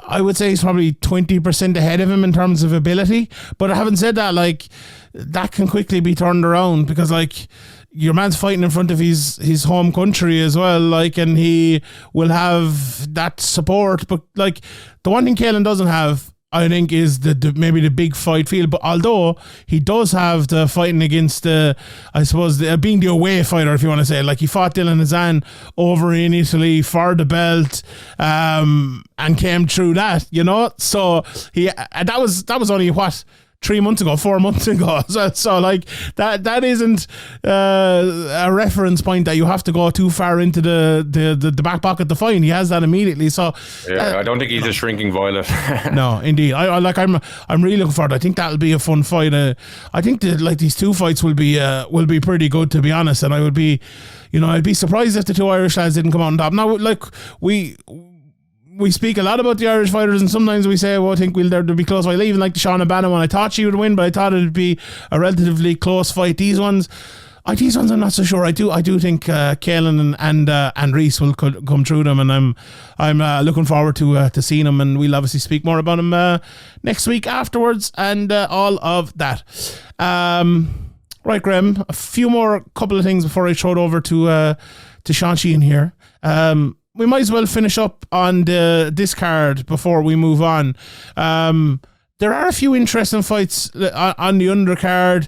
I would say he's probably 20% ahead of him in terms of ability. But having said that, like, that can quickly be turned around, because like, your man's fighting in front of his home country as well, like, and he will have that support. But like, the one thing Caolan doesn't have, I think, is maybe the big fight feel. But although he does have the fighting against being the away fighter, if you want to say it. Like, he fought Dylan Hazan over in Italy for the belt, and came through that, So that was only 4 months ago. So like, that isn't a reference point that you have to go too far into the back pocket to find. He has that immediately. So yeah, I don't think he's a shrinking violet. No, indeed. I'm really looking forward. I think that'll be a fun fight. I think that like these two fights will be pretty good, to be honest. And I would be, I'd be surprised if the two Irish lads didn't come out on top. Now, like, we speak a lot about the Irish fighters, and sometimes we say, I think there'll be close fight. Even like the Sean O'Bannon one, I thought she would win, but I thought it'd be a relatively close fight. These ones I'm not so sure. I do think Caolan and Rhys will come through them, and I'm looking forward to seeing them, and we'll obviously speak more about them next week afterwards, and all of that. Right, Graeme, a few more couple of things before I throw it over to Sean Sheehan here. We might as well finish up on this card before we move on. There are a few interesting fights on the undercard.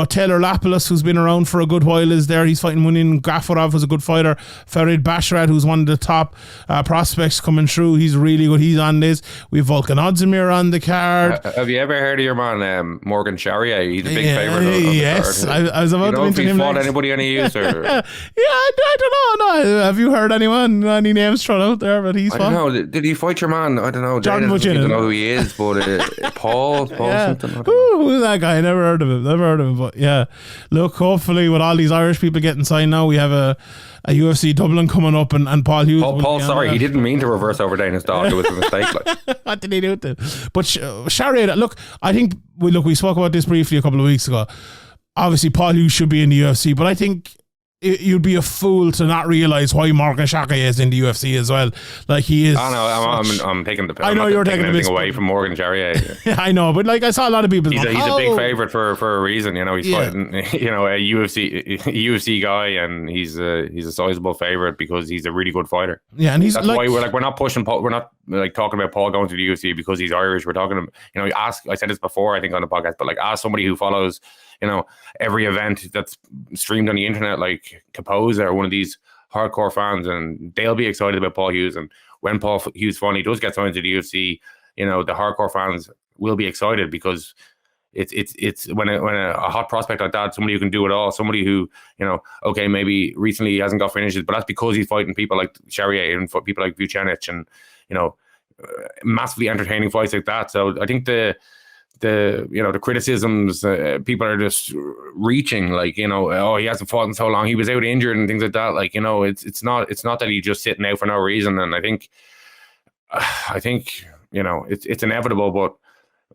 Taylor Lapoulos, who's been around for a good while, is there. He's fighting Munin Gafurov, who's a good fighter. Farid Basharat, who's one of the top prospects coming through. He's really good. He's on this. We have Volkan Ozdemir on the card. Have you ever heard of your man, Morgan Charrier? He's a big favourite. Yes, I was about to mention him. If he fought anybody any use? Or? Yeah, I don't know. No, have you heard any names thrown out there? But he's fought? I don't know. Did he fight your man? I don't know. Jordan I don't know who he is, but... Paul something. Who's that guy? I never heard of him. But yeah, look, hopefully with all these Irish people getting signed now, we have a UFC Dublin coming up, and Paul Hughes. Paul, sorry, he didn't mean to reverse over Dana's dog. It was a mistake. What did he do with it? But Sharia, look, I think we spoke about this briefly a couple of weeks ago. Obviously, Paul Hughes should be in the UFC, but I think you'd be a fool to not realize why Morgan Shaka is in the UFC as well. Like he is. I know. I'm taking the. I know you're taking anything away from Morgan Charrier. I know, but like I saw a lot of people. He's a big favorite for a reason. You know, he's fighting. You know, a UFC guy, and he's a sizable favorite because he's a really good fighter. Yeah, and that's why we're not pushing Paul. We're not like talking about Paul going to the UFC because he's Irish. We're talking. You know, I said this before, I think, on the podcast, but like ask somebody who follows, you know, every event that's streamed on the internet, like Capoza or one of these hardcore fans, and they'll be excited about Paul Hughes. And when Paul Hughes finally does get signed to the UFC, you know, the hardcore fans will be excited because it's when a hot prospect like that, somebody who can do it all, somebody who, you know, okay, maybe recently he hasn't got finishes, but that's because he's fighting people like Charrier and people like Vucenic and, you know, massively entertaining fights like that. So I think the criticisms, people are just reaching, like, you know, oh, he hasn't fought in so long, he was out injured and things like that. Like, you know, it's not that he's just sitting out for no reason. And I think you know, it's inevitable, but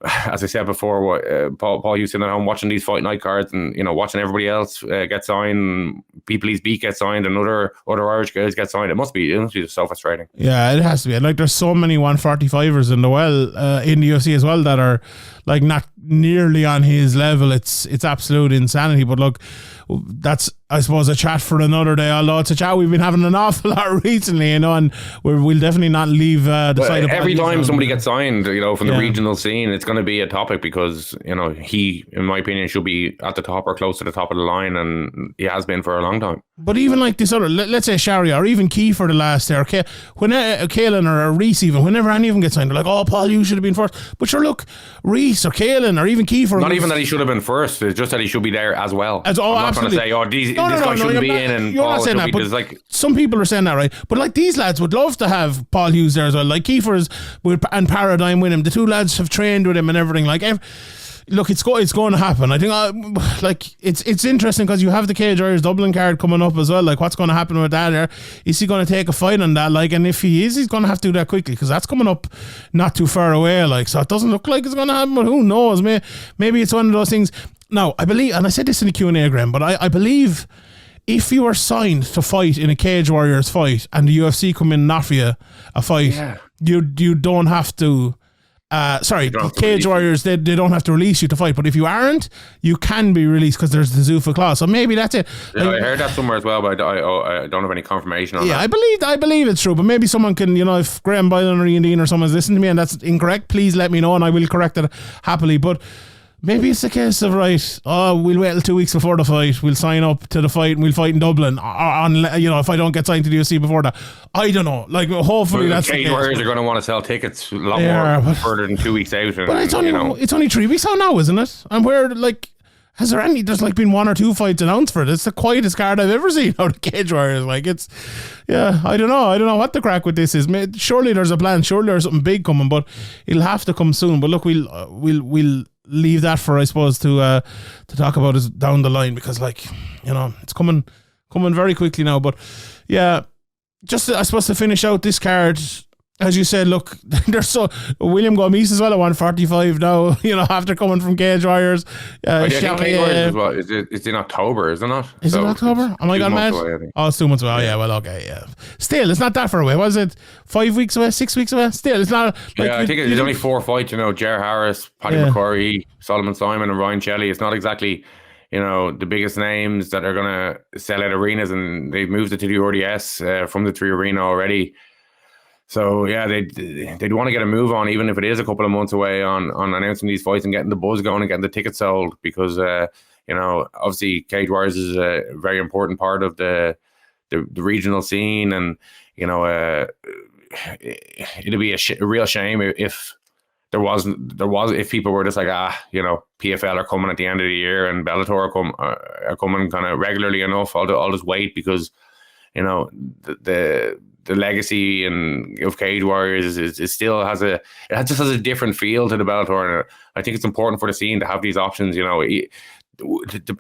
as I said before, Paul Hughes sitting at home watching these fight night cards and, you know, watching everybody else get signed, people he's beat get signed, and other Irish guys get signed. It must be so frustrating. Yeah, it has to be. And like, there's so many 145ers in the in the UFC as well that are like not nearly on his level. It's absolute insanity. But look, that's, I suppose, a chat for another day, although it's a chat we've been having an awful lot recently, you know, and we'll definitely not leave the side of every time somebody gets signed, you know, from the regional scene, it's going to be a topic because, you know, he, in my opinion, should be at the top or close to the top of the line, and he has been for a long time. But even like this other, let's say Sharia or even Kiefer the last there, okay, when Caolan or Rhys, even whenever any of them get signed, they're like, oh, Paul, you should have been first. But sure, look, Rhys or Caolan or even Kiefer, not even that he should have been first, it's just that he should be there as well. I'm not going to say, oh, this guy shouldn't be in, and Paul should be. There's like, some people are saying that, right? But like, these lads would love to have Paul Hughes there as well. Like Kiefer's and Paradigm with him. The two lads have trained with him and everything. Like, look, it's going to happen. I think like it's interesting because you have the Cage Warriors Dublin card coming up as well. Like, what's going to happen with that there? Is he going to take a fight on that? Like, and if he is, he's going to have to do that quickly because that's coming up not too far away. Like, so it doesn't look like it's going to happen, but who knows? Maybe it's one of those things. Now, I believe, and I said this in the Q&A, Graeme, but I believe if you are signed to fight in a Cage Warriors fight and the UFC come in and offer you a fight, you don't have to. Cage Warriors, they don't have to release you to fight, but if you aren't, you can be released because there's the Zuffa clause. So maybe that's it. Yeah, like, I heard that somewhere as well, but I don't have any confirmation on that. Yeah, I believe it's true, but maybe someone can, you know, if Graeme Boylan or Ian Dean or someone's listening to me and that's incorrect, please let me know and I will correct it happily. But maybe it's a case of, right, we'll wait till 2 weeks before the fight, we'll sign up to the fight and we'll fight in Dublin, you know, if I don't get signed to the UFC before that. I don't know. Like, hopefully that's the case. Cage Warriors are going to want to sell tickets a lot more further than 2 weeks out. And, but it's only, you know, it's only 3 weeks out now, isn't it? And where, like, there's like been 1 or 2 fights announced for it. It's the quietest card I've ever seen out of Cage Warriors. Like, it's, I don't know what the crack with this is. Surely there's a plan. Surely there's something big coming, but it'll have to come soon. But look, we'll leave that for, I suppose, to talk about is down the line because, like, you know, it's coming very quickly now. But yeah, just I suppose to finish out this card, as you said, look, there's William Gomis as well at 145 now, you know, after coming from Cage Warriors. I think Cage Warriors it's in October, isn't it? Is it October? Am I gone mad? It's 2 months away. Oh, yeah, well, okay, yeah. Still, it's not that far away. Was it 5 weeks away, 6 weeks away? Still, it's not. Like, I think there's only 4 fights, you know, Ger Harris, Paddy McCurry, Solomon Simon and Ryan Shelley. It's not exactly, you know, the biggest names that are going to sell out arenas, and they've moved it to the RDS from the 3 Arena already. So yeah, they'd want to get a move on, even if it is a couple of months away, on announcing these fights and getting the buzz going and getting the tickets sold, because you know, obviously Cage Warriors is a very important part of the regional scene, and you know, it'd be a real shame if if people were just like, you know, PFL are coming at the end of the year and Bellator are coming kind of regularly enough. I'll just wait, because you know, the legacy of Cage Warriors is still has a different feel to the Bellator, and I think it's important for the scene to have these options. You know,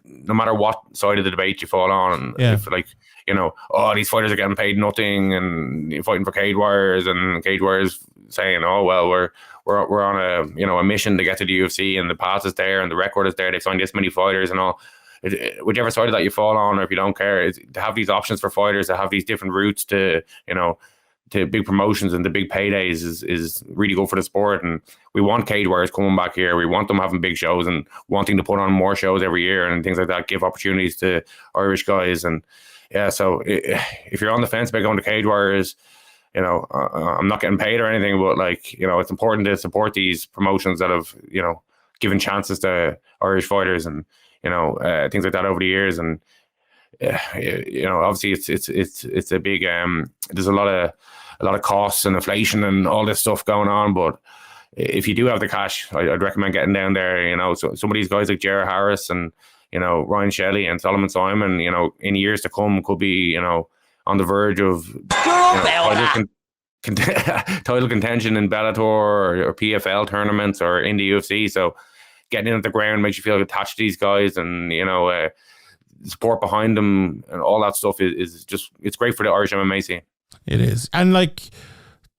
no matter what side of the debate you fall on, if, like, you know, these fighters are getting paid nothing and you're fighting for Cage Warriors, and Cage Warriors saying, oh well, we're on a, you know, a mission to get to the UFC, and the path is there and the record is there, they signed this many fighters and all. whichever side of that you fall on, or if you don't care, is to have these options for fighters, to have these different routes to, to big promotions and the big paydays is really good for the sport. And we want cage warriors coming back here. We want them having big shows and wanting to put on more shows every year and things like that, give opportunities to Irish guys. And yeah, so if you're on the fence about going to cage warriors, I'm not getting paid or anything, but it's important to support these promotions that have, given chances to Irish fighters and, things like that over the years. And, obviously it's a big, there's a lot of costs and inflation and all this stuff going on. But if you do have the cash, I'd recommend getting down there, so some of these guys like Jared Harris and, Ryan Shelley and Solomon Simon, in years to come could be, on the verge of title contention in Bellator or PFL tournaments or in the UFC. So getting in at the ground makes you feel attached to these guys, and support behind them and all that stuff is just, it's great for the Irish MMA scene. It is. And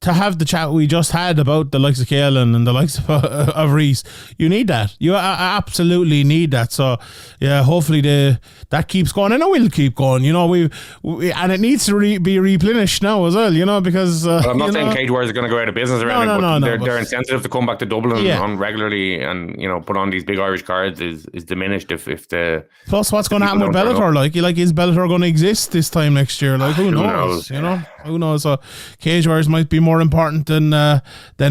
to have the chat we just had about the likes of Caolan and the likes of Rhys, you need that. You absolutely need that. So yeah, hopefully that keeps going. I know we'll keep going. We and it needs to be replenished now as well. Because well, I'm not saying cage warriors are going to go out of business or anything. No, they're insensitive to come back to Dublin on regularly and put on these big Irish cards is diminished if the. Plus, what's going to happen with Bellator? Is Bellator going to exist this time next year? Who knows? Who knows? So cage warriors might be more important than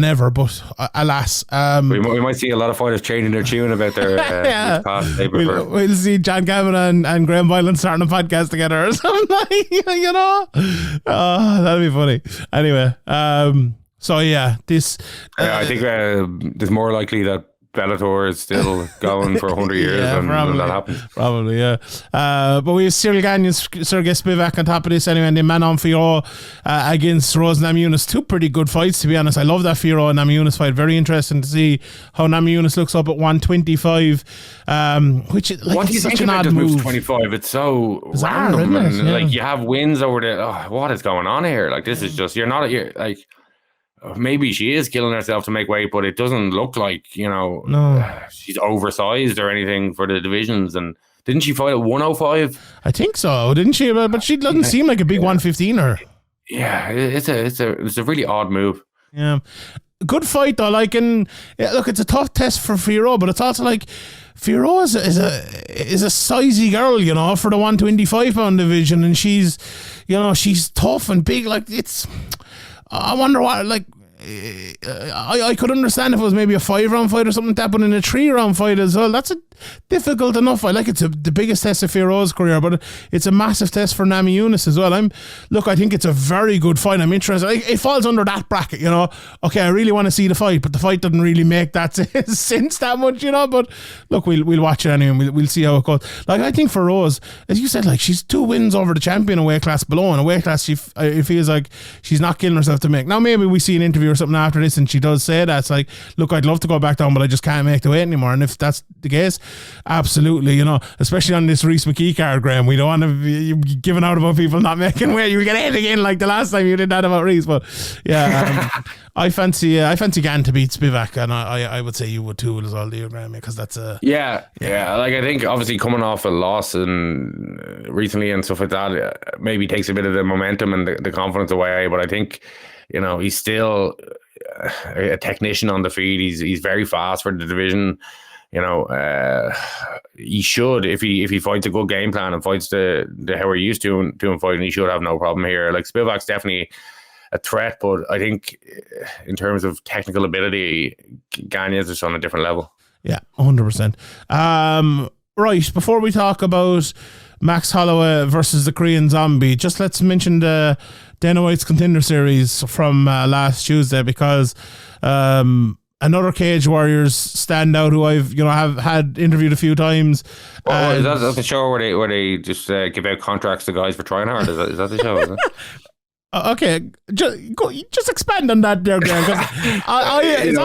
ever, but alas, we might see a lot of fighters changing their tune about their past. We'll see John Cameron and Graeme Boylan starting a podcast together or something. That'd be funny. Anyway, so yeah, this. I think there's more likely that Bellator is still going for 100 years and that happens. Probably, yeah. But we have Cyril Gagnon, Sergey Spivak on top of this anyway, and then Manon Fiorot against Rose Namajunas. Two pretty good fights, to be honest. I love that Fiorot and Namajunas fight. Very interesting to see how Namajunas looks up at 125, which is what do you such think an about odd this move. 25? It's so Bizarre, random. isn't it? And you have wins over what is going on here? This is just, maybe she is killing herself to make weight, but it doesn't look like, she's oversized or anything for the divisions. And didn't she fight at 105? I think so, didn't she? But she doesn't seem like a big 115er. Yeah, it's a really odd move. Yeah. Good fight though, look, it's a tough test for Fiorot, but it's also Fiorot is a sizey girl, for the 125 pound division, and she's tough and big. I wonder what, I could understand if it was maybe a 5-round fight or something like that, but in a 3-round fight as well, that's a difficult enough fight. It's the biggest test of Fiorot's career, but it's a massive test for Namajunas as well. I think it's a very good fight. I'm interested. It falls under that bracket, Okay, I really want to see the fight, but the fight doesn't really make that sense that much, But look, we'll watch it anyway. We'll see how it goes. I think for Rose, as you said, she's 2 wins over the champion, a weight class below, and a weight class it feels like she's not killing herself to make. Now maybe we see an interview or something after this, and she does say that. It's look, I'd love to go back down, but I just can't make the weight anymore. And if that's the case, absolutely, especially on this Rhys McKee card, Graeme, we don't want to be giving out about people not making weight. You get hit again like the last time you did that about Rhys. But yeah, I fancy Gan to beat Spivak, and I would say you would too as well, do you, Graeme? Because that's a yeah. I think obviously coming off a loss and recently and stuff like that, maybe takes a bit of the momentum and the confidence away. But I think he's still a technician on the feet. He's very fast for the division. He should, if he fights a good game plan and fights the how we're used to him fighting, he should have no problem here. Spivak's definitely a threat, but I think in terms of technical ability, Gagne's just on a different level. Yeah, 100%. Right, before we talk about Max Holloway versus the Korean Zombie, just let's mention the Dana White's Contender Series from last Tuesday, because another Cage Warriors standout who I've have had interviewed a few times. Is that the show where they just give out contracts to guys for trying hard? Is that the show? Is it? Okay, just expand on that there, Graeme. It's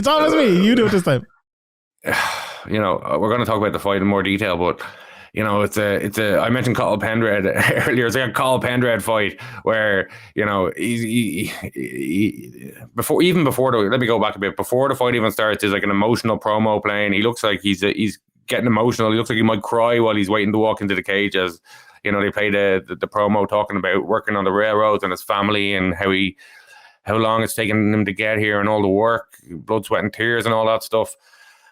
always me. You do it this time. We're going to talk about the fight in more detail, but it's a. I mentioned Carl Pendred earlier. It's like a Carl Pendred fight where he before the let me go back a bit. Before the fight even starts, there's an emotional promo playing. He looks like he's getting emotional. He looks like he might cry while he's waiting to walk into the cage, as you know, they play the promo talking about working on the railroads and his family and how long it's taken him to get here and all the work, blood, sweat and tears and all that stuff.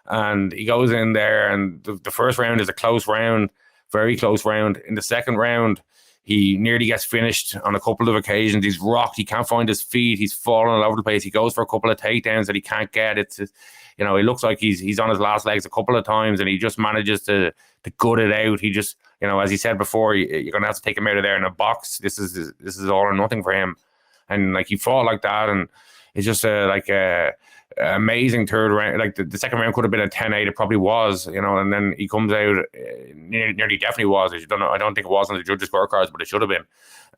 And he goes in there, and the first round is a close round, very close round. In the second round, he nearly gets finished on a couple of occasions. He's rocked. He can't find his feet. He's falling all over the place. He goes for a couple of takedowns that he can't get. It's, you know, he looks like he's on his last legs a couple of times, and he just manages to gut it out. He just, you know, as he said before, you're going to have to take him out of there in a box. This is all or nothing for him. And like, he fought like that, and it's just like a amazing third round. Like the second round could have been a 10-8. It probably was, you know. And then he comes out, nearly definitely was. I don't think it was on the judges' scorecards, but it should have been.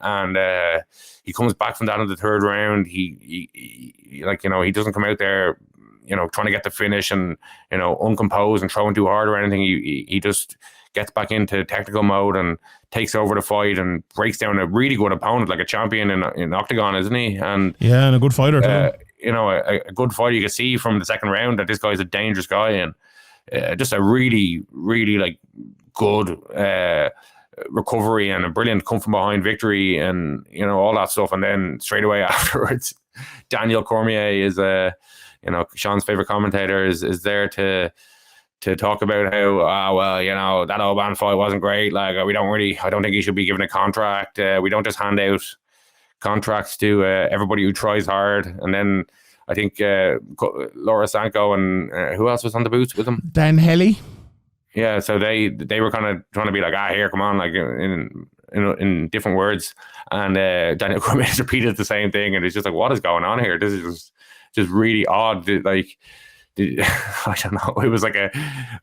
And he comes back from that in the third round. He like, you know, he doesn't come out there, you know, trying to get the finish and, you know, uncomposed and throwing too hard or anything. He just gets back into technical mode and takes over the fight and breaks down a really good opponent, like a champion in Octagon, isn't he? And yeah, and a good fighter too. You know, a good fighter. You can see from the second round that this guy's a dangerous guy, and just a really, really like good recovery and a brilliant come from behind victory, and you know, all that stuff. And then straight away afterwards, Daniel Cormier is you know, Sean's favorite commentator is there to talk about how well, you know, that Oban fight wasn't great. Like I don't think he should be given a contract. We don't just hand out contracts to everybody who tries hard. And then I think Laura Sanko and who else was on the boots with him? Dan Helly. Yeah, so they were kind of trying to be like, here, come on, like in different words. And Daniel Cormier repeated the same thing, and it's just like, what is going on here? This is just really odd. Like, I don't know. It was like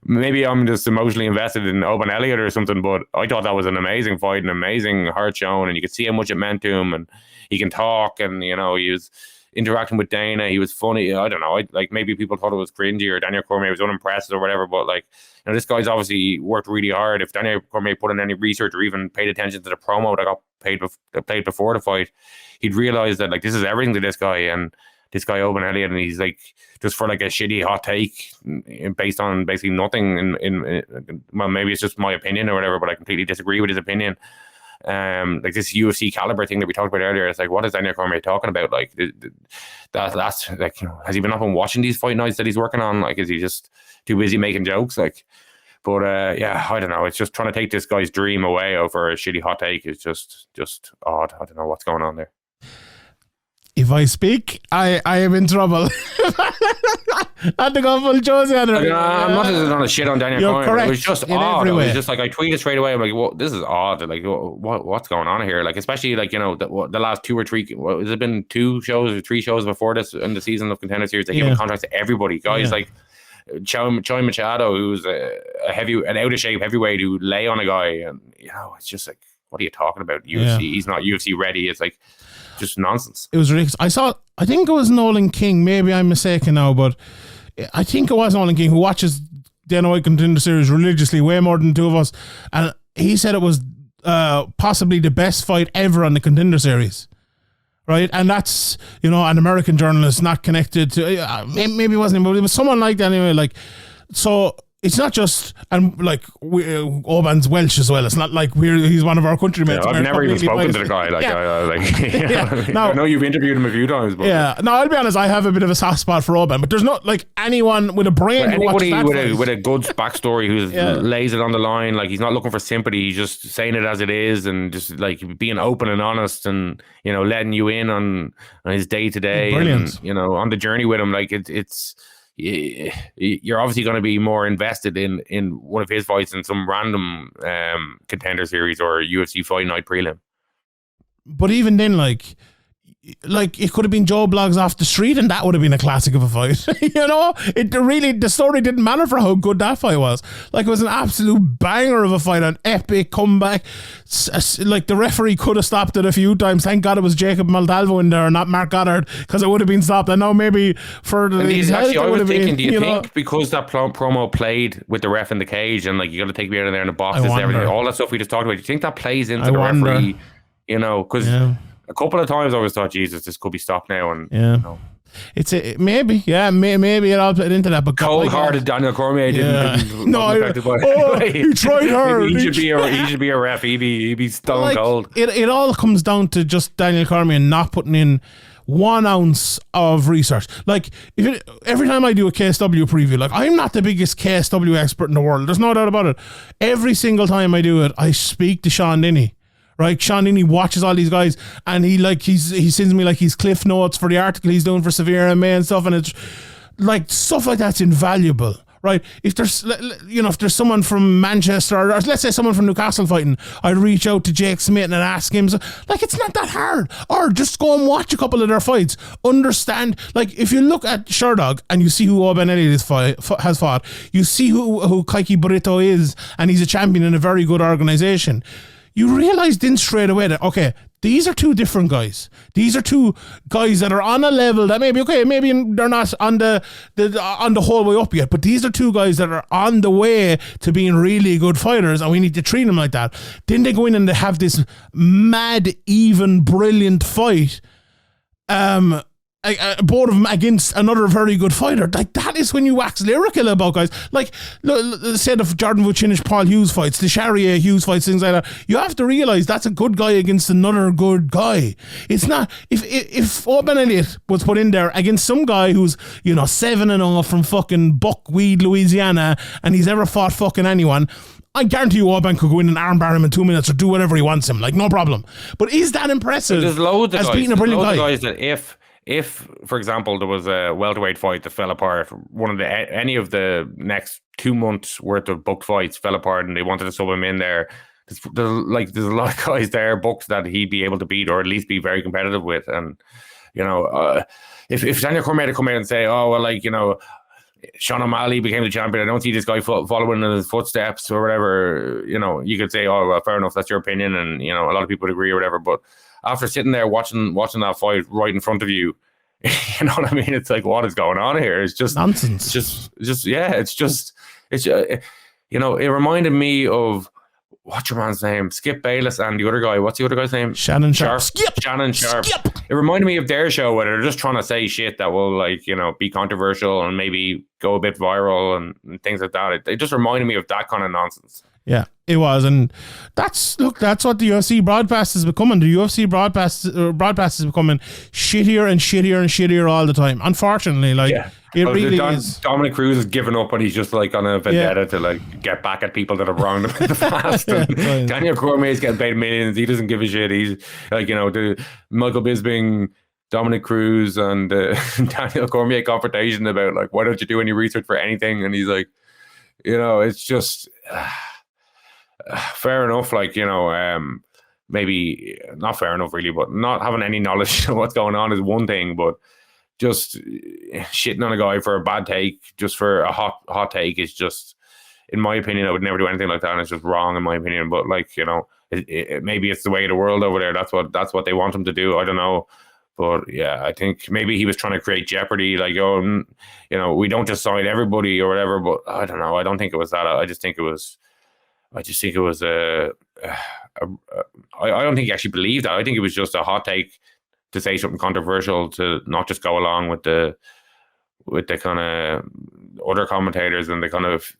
maybe I'm just emotionally invested in Oban Elliott or something, but I thought that was an amazing fight, an amazing heart shown, and you could see how much it meant to him, and he can talk, and you know, he was interacting with Dana. He was funny. I don't know. Like maybe people thought it was cringy or Daniel Cormier was unimpressed or whatever, but like, you know, this guy's obviously worked really hard. If Daniel Cormier put in any research or even paid attention to the promo that got played before the fight, he'd realize that like this is everything to this guy, and this guy Oban Elliott, and he's like, just for like a shitty hot take based on basically nothing well, maybe it's just my opinion or whatever, but I completely disagree with his opinion. Like this UFC caliber thing that we talked about earlier, it's like, what is Daniel Cormier talking about? Like that's like, you know, has he been up and watching these fight nights that he's working on? Like, is he just too busy making jokes? Like, but yeah, I don't know. It's just trying to take this guy's dream away over a shitty hot take is just odd. I don't know what's going on there. If I speak, I am in trouble. I had to go full Josie on it. I'm not just on a shit on Daniel Cormier. Correct. It was just odd. It was just like, I tweeted straight away. I'm like, well, this is odd. Like, what's going on here? Like, especially like, you know, the last 2 or 3, has it been 2 shows or 3 shows before this in the season of Contender Series? They give contracts to everybody. Guys like Choi Machado, who's an out of shape heavyweight who lay on a guy, and you know, it's just like, what are you talking about? UFC, he's not UFC ready. It's like just nonsense. It was ridiculous. I think it was Nolan King. Maybe I'm mistaken now, but I think it was Nolan King who watches Dana White Contender Series religiously, way more than 2 of us, and he said it was possibly the best fight ever on the Contender Series. Right, and that's, you know, an American journalist not connected to maybe it wasn't him, but it was someone like that anyway. Like, so it's not just, and like Oban's Welsh as well. It's not like he's one of our countrymen. Yeah, I've never even spoken to the guy. Like, I know you've interviewed him a few times. But no, I'll be honest. I have a bit of a soft spot for Oban, but there's not like anyone with a brain. Anybody with a good backstory who lays it on the line. Like, he's not looking for sympathy. He's just saying it as it is, and just like being open and honest, and you know, letting you in on his day to day, and you know, on the journey with him. Like it's. You're obviously going to be more invested in one of his fights than some random Contender Series or UFC Fight Night prelim. But even then, like it could have been Joe Bloggs off the street, and that would have been a classic of a fight. You know, the story didn't matter for how good that fight was. Like, it was an absolute banger of a fight, an epic comeback. Like, the referee could have stopped it a few times. Thank God it was Jacob Montalvo in there, not Mark Goddard, because it would have been stopped. I know maybe for the actually, I was thinking, do you think because that promo played with the ref in the cage, and like, you got to take me out of there in the boxes, everything, all that stuff we just talked about, do you think that plays into the referee? You know, because a couple of times I always thought, Jesus, this could be stopped now, and you know, maybe it all played into that. But cold-hearted Daniel Cormier didn't. He tried hard. He should be a ref. He'd be stone cold. It all comes down to just Daniel Cormier not putting in 1 ounce of research. Like every time I do a KSW preview, like I'm not the biggest KSW expert in the world. There's no doubt about it. Every single time I do it, I speak to Sean Linney. Right, Sean Linney watches all these guys, and he sends me like his cliff notes for the article he's doing for SevereMMA and stuff, and it's like stuff like that's invaluable. Right, if there's someone from Manchester or let's say someone from Newcastle fighting, I'd reach out to Jake Smith and ask him. So, like, it's not that hard. Or just go and watch a couple of their fights. Understand, like, if you look at Sherdog and you see who Oban Elliott has fought, you see who Kiki Brito is, and he's a champion in a very good organisation. You realise then straight away that, okay, these are two different guys. These are two guys that are on a level that maybe they're not on the whole way up yet, but these are two guys that are on the way to being really good fighters, and we need to treat them like that. Then they go in and they have this mad, even, brilliant fight. Both of them against another very good fighter. Like, that is when you wax lyrical about guys. Like, say the Jordan Vucinic, Paul Hughes fights, the Sharia Hughes fights, things like that. You have to realise that's a good guy against another good guy. It's not, if Oban Elliott was put in there against some guy who's, 7-0 from fucking Buckweed, Louisiana, and he's never fought fucking anyone, I guarantee you Oban could go in and armbar him in 2 minutes or do whatever he wants him. Like, no problem. But is that impressive? There's loads of as guys, beating a brilliant guy? Guys that if, for example, there was a welterweight fight that fell apart, any of the next 2 months worth of booked fights fell apart, and they wanted to sub him in there. There's a lot of guys there booked that he'd be able to beat, or at least be very competitive with. And if Daniel Cormier to come in and say, Sean O'Malley became the champion, I don't see this guy following in his footsteps or whatever, you could say, oh, well, fair enough, that's your opinion, and a lot of people would agree or whatever. But after sitting there watching that fight right in front of you, you know what I mean? It's like, what is going on here? It's just nonsense. It reminded me of, what's your man's name? Skip Bayless and the other guy. What's the other guy's name? Shannon Sharp. Shannon Sharp. Skip. It reminded me of their show where they're just trying to say shit that will, be controversial and maybe go a bit viral and things like that. It just reminded me of that kind of nonsense. Yeah, it was, and that's what the UFC broadcast is becoming. The UFC broadcast is becoming shittier and shittier and shittier all the time. Unfortunately, it really is. Dominic Cruz has given up, and he's just like on a vendetta to get back at people that have wronged him in the past. And Daniel Cormier's getting paid millions. He doesn't give a shit. He's the Michael Bisping, Dominic Cruz, and Daniel Cormier confrontation about why don't you do any research for anything? And he's like, it's just. Fair enough, maybe not fair enough really, but not having any knowledge of what's going on is one thing, but just shitting on a guy for a bad take, just for a hot take, is just, in my opinion, I would never do anything like that, and it's just wrong in my opinion. But maybe it's the way of the world over there. That's what they want him to do. I don't know. But yeah, I think maybe he was trying to create jeopardy, we don't just sign everybody or whatever. But I don't know. I don't think it was that. I just think it was I don't think he actually believed that. I think it was just a hot take to say something controversial, to not just go along with the kind of other commentators and the kind of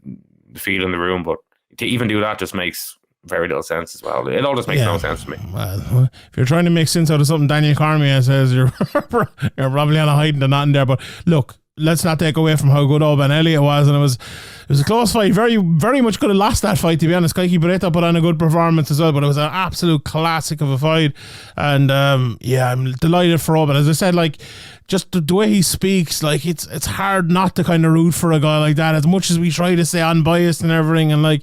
feel in the room. But to even do that just makes very little sense as well. It all just makes no sense to me. Well, if you're trying to make sense out of something Daniel Cormier says, you're probably on a hiding and not in there. But look, let's not take away from how good Oban Elliott was, and it was a close fight. Very, very much could have lost that fight, to be honest. Kiki Brito put on a good performance as well, but it was an absolute classic of a fight. And I'm delighted for Oban. As I said, just the way he speaks, it's hard not to kind of root for a guy like that, as much as we try to say unbiased and everything. And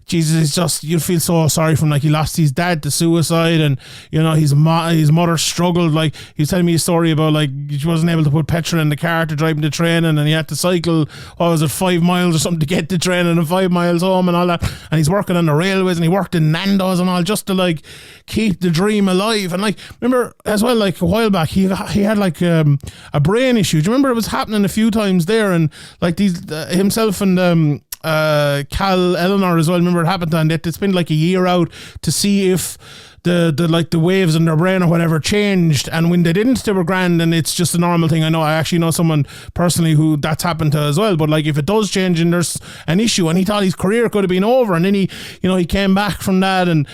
Jesus, it's just, you feel so sorry for him. He lost his dad to suicide, and his mother struggled. He was telling me a story about he wasn't able to put petrol in the car to drive him to training, and he had to cycle 5 miles or something to get to training and 5 miles home and all that. And he's working on the railways, and he worked in Nando's and all, just to keep the dream alive. And remember as well, a while back he had a brain issue. Do you remember it was happening a few times there? And these himself and Cal Eleanor as well. Remember it happened, and they'd spend a year out to see if the waves in their brain or whatever changed, and when they didn't, they were grand, and it's just a normal thing. I actually know someone personally who that's happened to as well. But like, if it does change and there's an issue, and he thought his career could have been over, and then he came back from that, and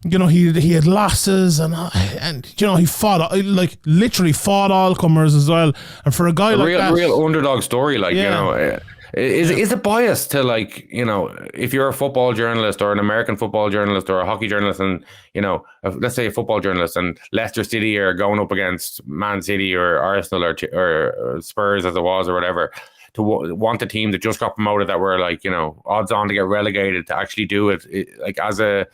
he had losses, and he fought, like literally fought all comers as well. And for a guy like that, real underdog story, like is it biased to, like, if you're a football journalist or an American football journalist or a hockey journalist, and let's say a football journalist, and Leicester City are going up against Man City or Arsenal or Spurs as it was or whatever, to want the team that just got promoted, that were like odds on to get relegated, to actually do it like as a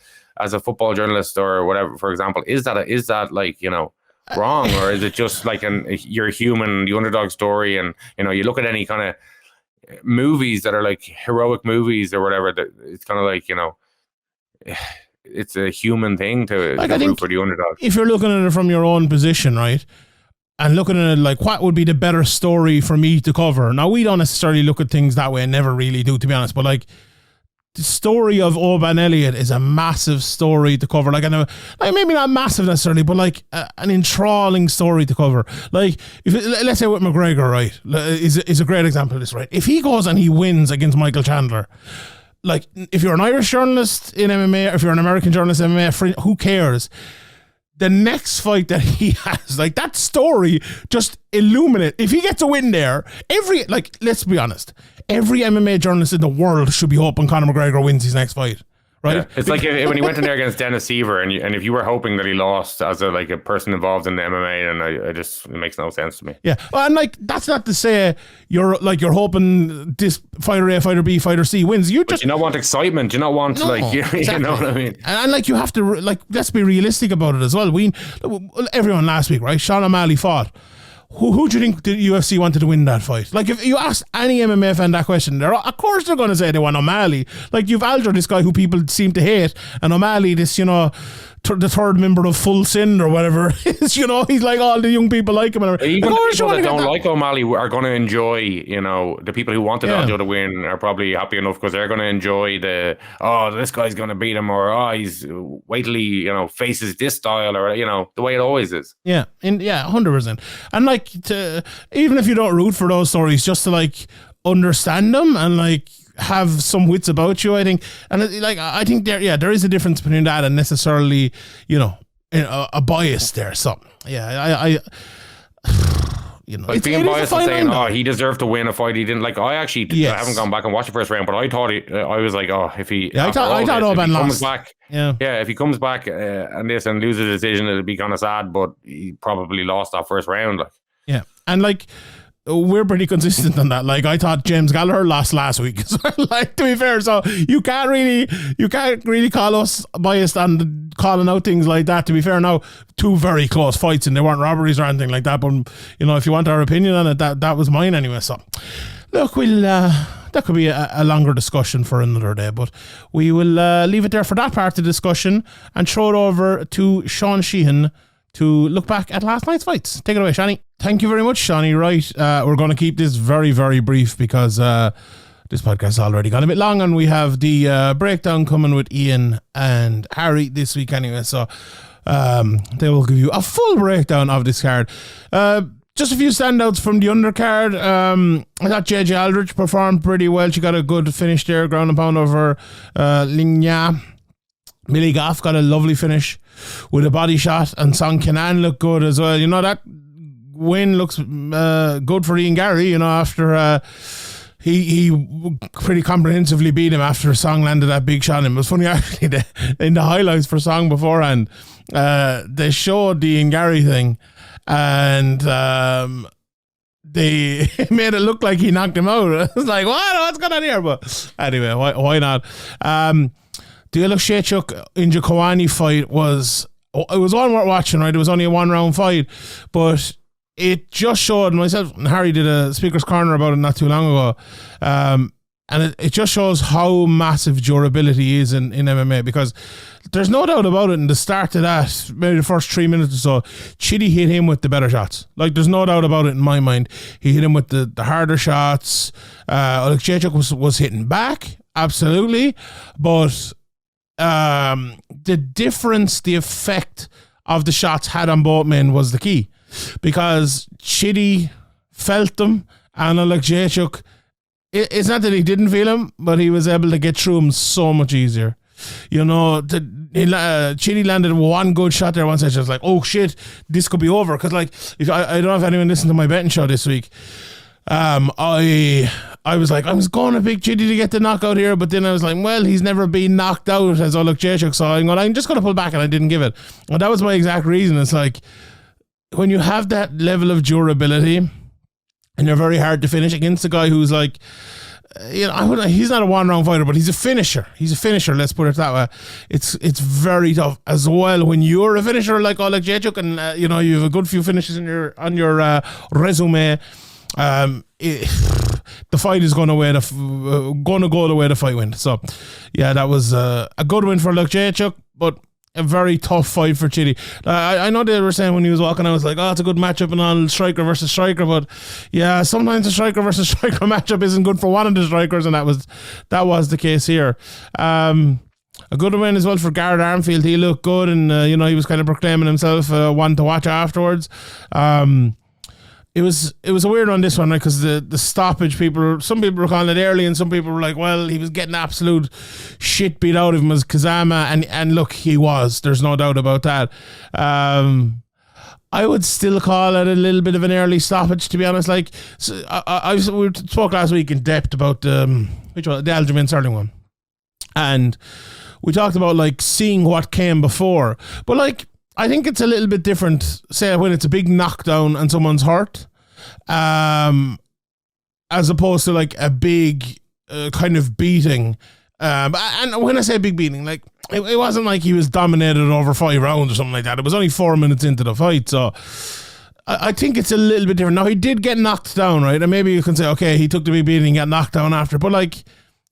football journalist or whatever, for example, is that like wrong, or is it just like you're human, the underdog story, and you look at any kind of movies that are like heroic movies or whatever, that it's kind of like it's a human thing to root for the underdog. If you're looking at it from your own position, right, and looking at it like, what would be the better story for me to cover? Now, we don't necessarily look at things that way, and never really do, to be honest, but like, the story of Oban Elliott is a massive story to cover, like maybe not massive necessarily, but like an enthralling story to cover. Like, let's say with McGregor, right, is a great example of this, right? If he goes and he wins against Michael Chandler, like, if you're an Irish journalist in MMA, or if you're an American journalist in MMA, who cares? The next fight that he has, like, that story just illuminate. If he gets a win there, let's be honest, every MMA journalist in the world should be hoping Conor McGregor wins his next fight, right? Yeah. It's like when he went in there against Dennis Seaver, and if you were hoping that he lost as a person involved in the MMA, then it makes no sense to me. Yeah, well, and like, that's not to say you're hoping this fighter A, fighter B, fighter C wins. You don't want excitement. You don't want exactly. You know what I mean? And like, you have to let's be realistic about it as well. Everyone last week, right? Sean O'Malley fought. Who do you think the UFC wanted to win that fight? Like, if you ask any MMA fan that question, of course they're going to say they want O'Malley. Like, you've Alger, this guy who people seem to hate, and O'Malley, this, the third member of Full Sin or whatever is, he's like, all the young people like him. And even the people that don't like O'Malley are going to enjoy, the people who wanted Aljo to win are probably happy enough, because they're going to enjoy this guy's going to beat him, or he's wait till he faces this style, or the way it always is. Yeah, 100%. And like, even if you don't root for those stories, just to like understand them and like have some wits about you, I think. And I think there is a difference between that and necessarily a bias there. So I like, being biased and saying, he deserved to win a fight he didn't like. I haven't gone back and watched the first round, but I thought I was like, if he I thought Oban lost. If he comes back and loses a decision, it'll be kind of sad, but he probably lost that first round. And like, we're pretty consistent on that. Like, I thought James Gallagher lost last week. Like, to be fair, so you can't really call us biased on calling out things like that. To be fair, now, two very close fights, and they weren't robberies or anything like that. But if you want our opinion on it, that was mine anyway. So, look, that could be a longer discussion for another day, but we will leave it there for that part of the discussion and throw it over to Sean Sheehan to look back at last night's fights. Take it away, Shani. Thank you very much, Shani. Right, we're going to keep this very, very brief, because this podcast has already gone a bit long, and we have the breakdown coming with Ian and Harry this week anyway, so they will give you a full breakdown of this card. Just a few standouts from the undercard. I thought JJ Aldrich performed pretty well. She got a good finish there, ground and pound over Lingya. Millie Goff got a lovely finish with a body shot, and Song Kenan looked good as well. That win looks good for Ian Gary, after he pretty comprehensively beat him after Song landed that big shot. And it was funny, actually, in the highlights for Song beforehand, they showed the Ian Gary thing, and they made it look like he knocked him out. I was like, what's going on here? But anyway, why not? The Iluk Inja Kawani fight was one worth watching, right? It was only a 1 round fight, but it just showed, myself and Harry did a speaker's corner about it not too long ago, and it just shows how massive durability is in MMA, because there's no doubt about it. In the start of that, maybe the first 3 minutes or so, Chidi hit him with the better shots. Like, there's no doubt about it in my mind. He hit him with the harder shots. Iluk was hitting back, absolutely, but the difference, the effect of the shots had on both men was the key, because Chidi felt them, and like Jacek, it's not that he didn't feel him, but he was able to get through him so much easier. You know, Chidi landed one good shot there once. I was like, oh shit, this could be over. Because like, if I don't know if anyone listened to my betting show this week. I was like, I was going to pick Chidi to get the knockout here, but then I was like, well, he's never been knocked out as Oleg Jacek, so I'm just going to pull back, and I didn't give it. And that was my exact reason. It's like, when you have that level of durability, and you're very hard to finish against a guy who's like, you know, he's not a one-round fighter, but he's a finisher. He's a finisher, let's put it that way. It's very tough as well when you're a finisher like Oleg Jacek, and you know, you have a good few finishes on your resume. The fight is going to go the way the fight went. So, yeah, that was a good win for Oleg Jacek, but a very tough fight for Chidi. I know they were saying when he was walking, I was like, oh, it's a good matchup and all, striker versus striker, but yeah, sometimes a striker versus striker matchup isn't good for one of the strikers, and that was the case here. A good win as well for Garrett Armfield. He looked good, and you know, he was kind of proclaiming himself one to watch afterwards. It was a weird one, this one, right? Because the stoppage, some people were calling it early, and some people were like, well, he was getting absolute shit beat out of him as Kazama, and look, he was. There's no doubt about that. I would still call it a little bit of an early stoppage, to be honest. Like, so we spoke last week in depth about the Aljamain Sterling one, and we talked about like seeing what came before, but like, I think it's a little bit different, say, when it's a big knockdown and someone's hurt, as opposed to like a big kind of beating. And when I say big beating, like, it wasn't like he was dominated over 5 rounds or something like that. It was only 4 minutes into the fight, so I think it's a little bit different. Now, he did get knocked down, right? And maybe you can say, okay, he took the big beating and got knocked down after, but like,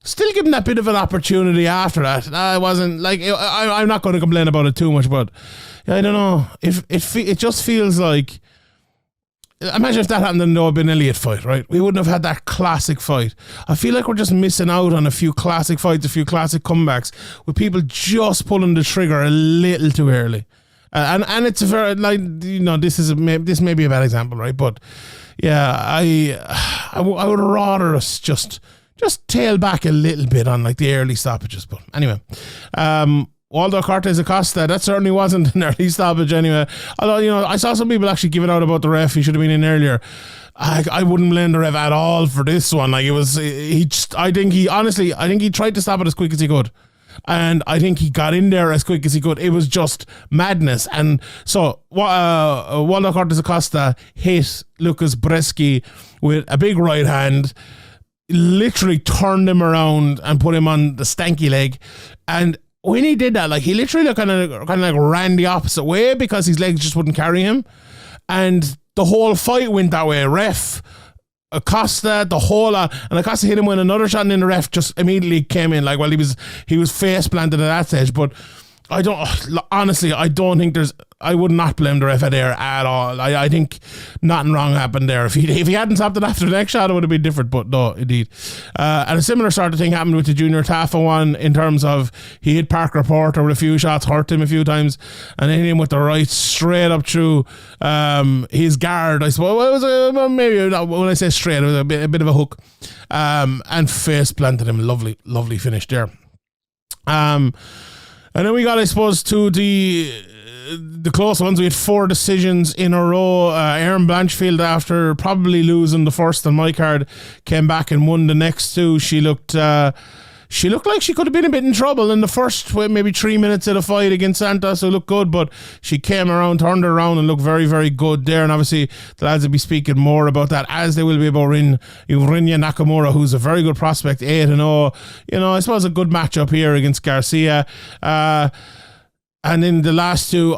still give him that bit of an opportunity after that. I wasn't like, I'm not going to complain about it too much, but I don't know. It just feels like, imagine if that happened in the Oban Elliott fight, right? We wouldn't have had that classic fight. I feel like we're just missing out on a few classic fights, a few classic comebacks, with people just pulling the trigger a little too early. And it's a very, like, you know, this may be a bad example, right? But yeah, I would rather us just tail back a little bit on like the early stoppages. But anyway, Waldo Cortez Acosta, that certainly wasn't an early stoppage anyway. Although, you know, I saw some people actually giving out about the ref. He should have been in earlier. I wouldn't blame the ref at all for this one. Like, it was, I think he tried to stop it as quick as he could. And I think he got in there as quick as he could. It was just madness. And so Waldo Cortez Acosta hit Lucas Bresky with a big right hand, literally turned him around and put him on the stanky leg. And when he did that, like, he literally kind of like ran the opposite way because his legs just wouldn't carry him, and the whole fight went that way. Ref Acosta, the whole lot, and Acosta hit him with another shot, and then the ref just immediately came in. Like, well, he was face planted at that stage, but I don't think I would not blame the ref there at all. I think nothing wrong happened there. If he hadn't stopped it after the next shot, it would have been different, but no, indeed. And a similar sort of thing happened with the Junior Taffa one, in terms of he hit Parker Porter with a few shots, hurt him a few times, and then hit him with the right straight up through his guard. I suppose it was maybe, when I say straight, it was a bit of a hook, and face planted him. Lovely finish there. And then we got, I suppose, to the close ones. We had 4 decisions in a row. Erin Blanchfield, after probably losing the first on my card, came back and won the next 2. She looked like she could have been a bit in trouble in the first maybe 3 minutes of the fight against Santos, who looked good, but she came around, turned her around, and looked very, very good there. And obviously the lads will be speaking more about that, as they will be about Rinya Nakamura, who's a very good prospect, 8-0. You know, I suppose a good matchup here against Garcia. And in the last 2,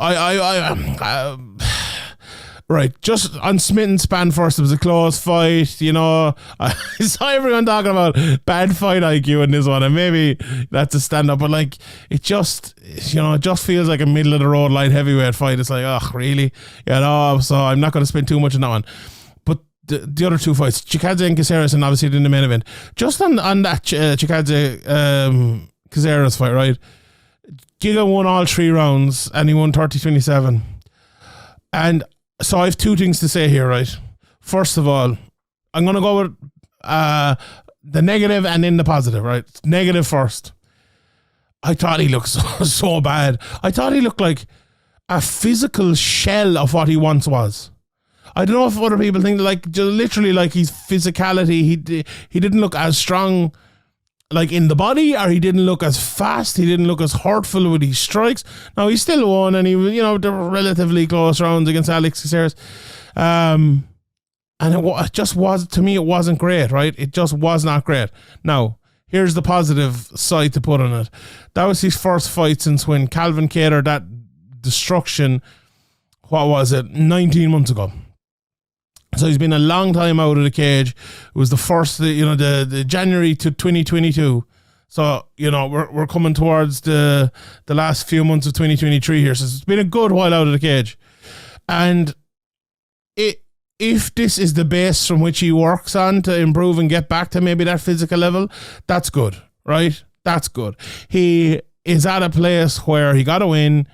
right, just on Smith Span first, it was a close fight, you know. I saw everyone talking about bad fight IQ in this one, and maybe that's a stand-up, but like, it just feels like a middle-of-the-road light heavyweight fight. It's like, oh, really? You know, so I'm not going to spend too much on that one. But the other 2 fights, Chikadze and Caceres, and obviously in the main event, just on that Chikadze Caceres fight, right? Giga won all 3 rounds and he won 30-27. And so I have 2 things to say here, right? First of all, I'm going to go with the negative and then the positive, right? Negative first. I thought he looked so bad. I thought he looked like a physical shell of what he once was. I don't know if other people think like literally like his physicality, he didn't look as strong like in the body, or he didn't look as fast, he didn't look as hurtful with his strikes. Now he still won, and they were relatively close rounds against Alex Caceres. And it just was, to me, it wasn't great, right? It just was not great. Now, here's the positive side to put on it. That was his first fight since when Calvin catered that destruction, 19 months ago. So he's been a long time out of the cage. It was the first, the January to 2022. So, we're coming towards the last few months of 2023 here. So it's been a good while out of the cage. And if this is the base from which he works on to improve and get back to maybe that physical level, that's good, right? That's good. He is at a place where he got a win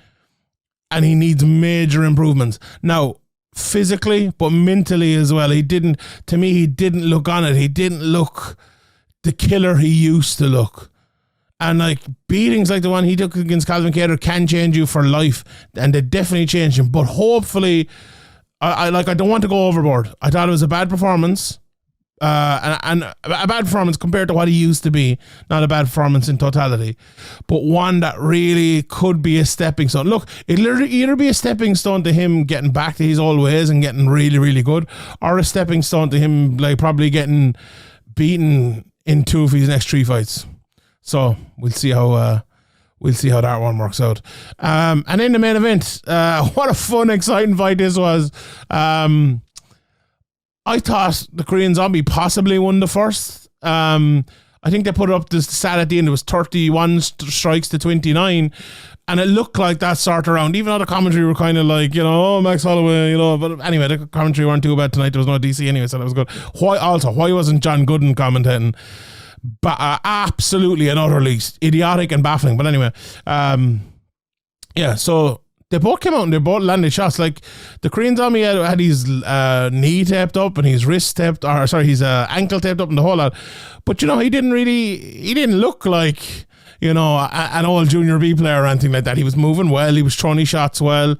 and he needs major improvements. Now, physically, but mentally as well. He didn't look on it. He didn't look the killer he used to look. And like beatings like the one he took against Calvin Kattar can change you for life, and they definitely changed him. But hopefully, I don't want to go overboard. I thought it was a bad performance, and a bad performance compared to what he used to be. Not a bad performance in totality, but one that really could be a stepping stone. Look, it'll either be a stepping stone to him getting back to his old ways and getting really, really good, or a stepping stone to him like probably getting beaten in 2 of his next 3 fights. So we'll see how that one works out. And in the main event, what a fun, exciting fight this was. I thought the Korean Zombie possibly won the first. I think they put up the stat at the end. It was 31 strikes to 29. And it looked like that sort of round, even though the commentary were kind of like, Max Holloway, but anyway, the commentary weren't too bad tonight. There was no DC anyway, so that was good. Why wasn't John Gooden commentating? But absolutely and utterly idiotic and baffling. But anyway, so they both came out and they both landed shots. Like the Korean Zombie had his knee taped up and his wrist taped, his ankle taped up and the whole lot. But he didn't look like an old Junior B player or anything like that. He was moving well. He was throwing his shots well.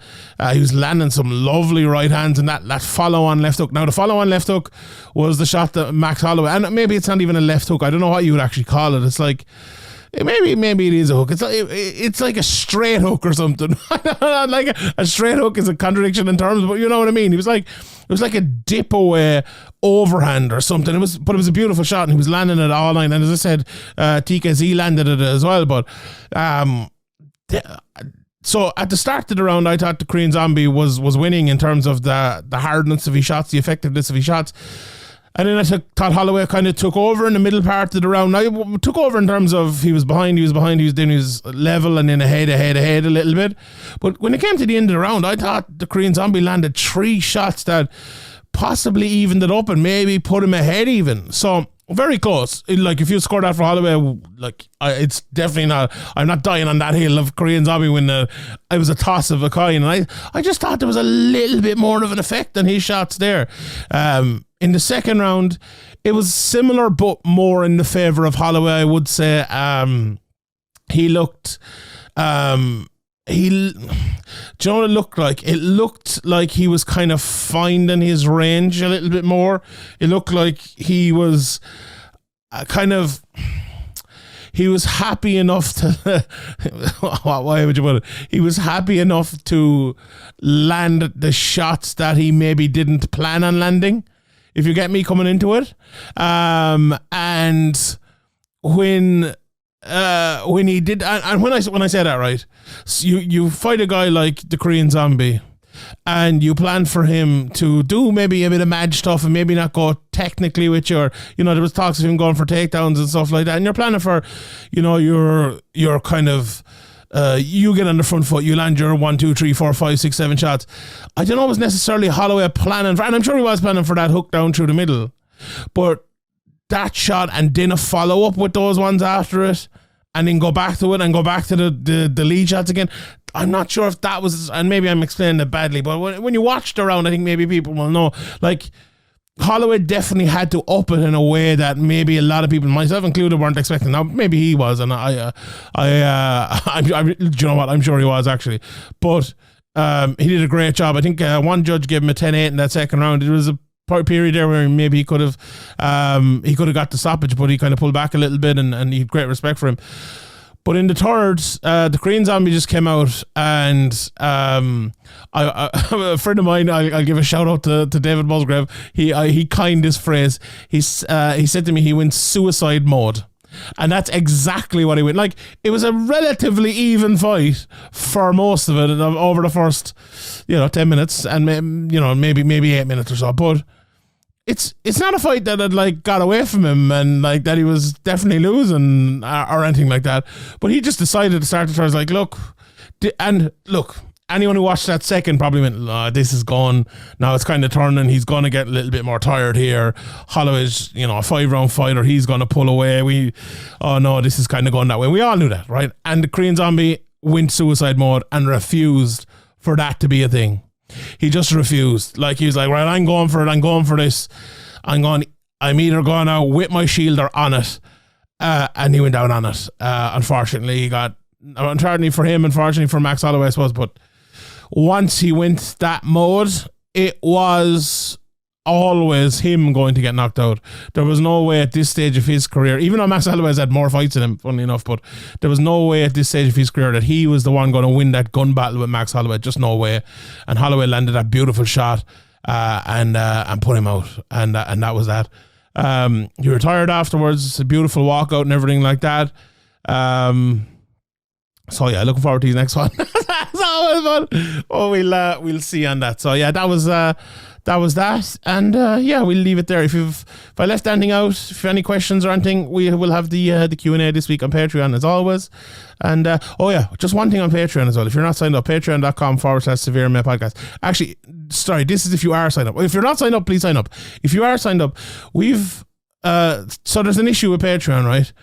He was landing some lovely right hands and that follow-on left hook. Now, the follow-on left hook was the shot that Max Holloway, and maybe it's not even a left hook. I don't know what you would actually call it. It's like, maybe it is a hook. It's like a straight hook or something. Like a straight hook is a contradiction in terms, but you know what I mean. It was like a dip away overhand or something. It was a beautiful shot, and he was landing it all night. And as I said, TKZ landed it as well. But so at the start of the round, I thought the Korean Zombie was winning in terms of the hardness of his shots, the effectiveness of his shots. And then I thought Holloway kind of took over in the middle part of the round. Now, he took over in terms of he was behind, he was level and then ahead a little bit. But when it came to the end of the round, I thought the Korean Zombie landed 3 shots that possibly evened it up and maybe put him ahead even. So, very close. Like, if you score that for Holloway, it's definitely not, I'm not dying on that hill of Korean Zombie when it was a toss of a coin. And I just thought there was a little bit more of an effect than his shots there. In the second round, it was similar but more in the favour of Holloway, I would say. He looked... do you know what it looked like? It looked like he was kind of finding his range a little bit more. It looked like he was he was happy enough to why would you put it? He was happy enough to land the shots that he maybe didn't plan on landing, if you get me coming into it. And when he did, and when I say that, right, so you fight a guy like the Korean Zombie and you plan for him to do maybe a bit of mad stuff and maybe not go technically with your, there was talks of him going for takedowns and stuff like that, and you're planning for, your kind of, you get on the front foot, you land your 1, 2, 3, 4, 5, 6, 7 shots. I don't know if it was necessarily Holloway planning for, and I'm sure he was planning for that hook down through the middle, but that shot and then a follow up with those ones after it, and then go back to it and go back to the lead shots again. I'm not sure if that was, and maybe I'm explaining it badly, but when you watched around, I think maybe people will know, like, Holloway definitely had to up it in a way that maybe a lot of people, myself included, weren't expecting. Now, maybe he was, and I'm do you know what? I'm sure he was, actually. But he did a great job. I think one judge gave him a 10-8 in that second round. It was a period there where maybe he could have got the stoppage, but he kind of pulled back a little bit, and he had great respect for him. But in the third, the Korean Zombie just came out, and a friend of mine, I'll give a shout out to David Musgrave. He coined this phrase. He said to me he went suicide mode, and that's exactly what he went. Like, it was a relatively even fight for most of it over the first 10 minutes, and maybe 8 minutes or so, but it's not a fight that had like got away from him and like that he was definitely losing or anything like that. But he just decided to start the tries like, look, anyone who watched that second probably went, this is gone. Now it's kind of turning. He's going to get a little bit more tired here. Holloway's, a 5-round fighter. He's going to pull away. This is kind of going that way. We all knew that, right? And the Korean Zombie went suicide mode and refused for that to be a thing. He just refused. Like, he was like, right, I'm going for it. I'm going for this. I'm either going out with my shield or on it. And he went down on it. Unfortunately, he got, unfortunately for him, unfortunately for Max Holloway, I suppose. But once he went that mode, it was always him going to get knocked out. There was no way at this stage of his career, even though Max Holloway's had more fights than him, funnily enough, but there was no way at this stage of his career that he was the one going to win that gun battle with Max Holloway. Just no way. And Holloway landed that beautiful shot and put him out, and that was that. He retired afterwards. It's a beautiful walkout and everything like that. So yeah, looking forward to his next one. That's always fun. Oh, we'll see on that. So yeah, that was that, and we'll leave it there. If I left anything out, if you have any questions or anything, we will have the Q&A this week on Patreon as always. And just one thing on Patreon as well. If you're not signed up, patreon.com/SevereMMA podcast. Actually, sorry, this is if you are signed up. If you're not signed up, please sign up. If you are signed up, we've so there's an issue with Patreon, right,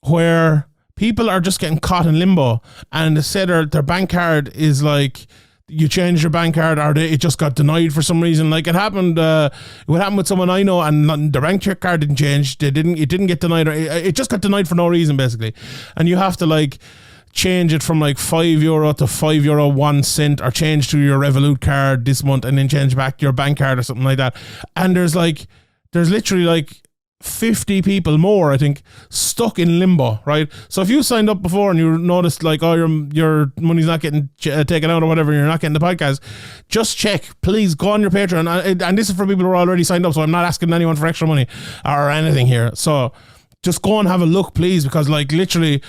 where people are just getting caught in limbo, and they say their bank card is like, you changed your bank card or it just got denied for some reason. Like, it happened with someone I know, and their bank card didn't change. It didn't get denied, or it just got denied for no reason, basically. And you have to like change it from like €5 to €5.01, or change to your Revolut card this month and then change back to your bank card or something like that. And there's literally like 50 people more, I think, stuck in limbo, right? So if you signed up before and you noticed like, oh, your money's not getting taken out or whatever, you're not getting the podcast, just check, please go on your Patreon. And this is for people who are already signed up, so I'm not asking anyone for extra money or anything here. So just go and have a look, please, because like literally,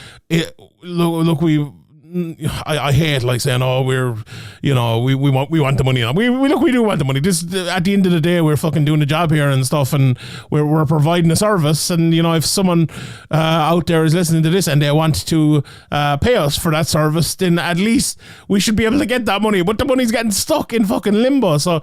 I hate like saying, oh, we want the money. We do want the money. This, at the end of the day, we're fucking doing the job here and stuff, and we're providing a service. And if someone out there is listening to this and they want to pay us for that service, then at least we should be able to get that money. But the money's getting stuck in fucking limbo. So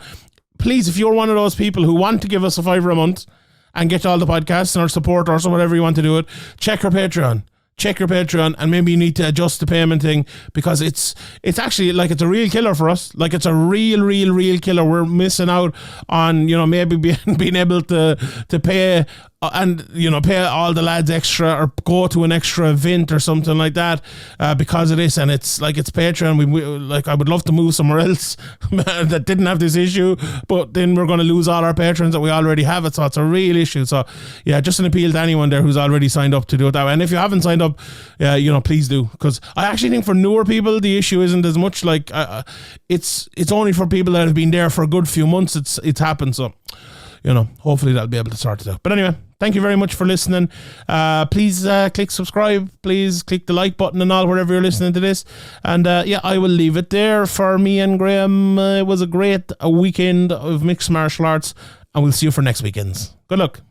please, if you're one of those people who want to give us a $5 a month and get all the podcasts or support us or whatever you want to do it, check our Patreon. Check your Patreon, and maybe you need to adjust the payment thing, because it's actually like, it's a real killer for us. Like, it's a real killer. We're missing out on maybe being able to pay and pay all the lads extra, or go to an extra event or something like that because of this. And it's like, it's Patreon. We like, I would love to move somewhere else that didn't have this issue, but then we're going to lose all our patrons that we already have it. So it's a real issue. So yeah, just an appeal to anyone there who's already signed up to do it that way. And if you haven't signed up, please do, because I actually think for newer people the issue isn't as much. Like it's only for people that have been there for a good few months it's happened. So hopefully that'll be able to sort it out. But anyway, thank you very much for listening. Please click subscribe. Please click the like button and all, wherever you're listening to this. And I will leave it there for me and Graeme. It was a great weekend of mixed martial arts, and we'll see you for next weekend's. Good luck.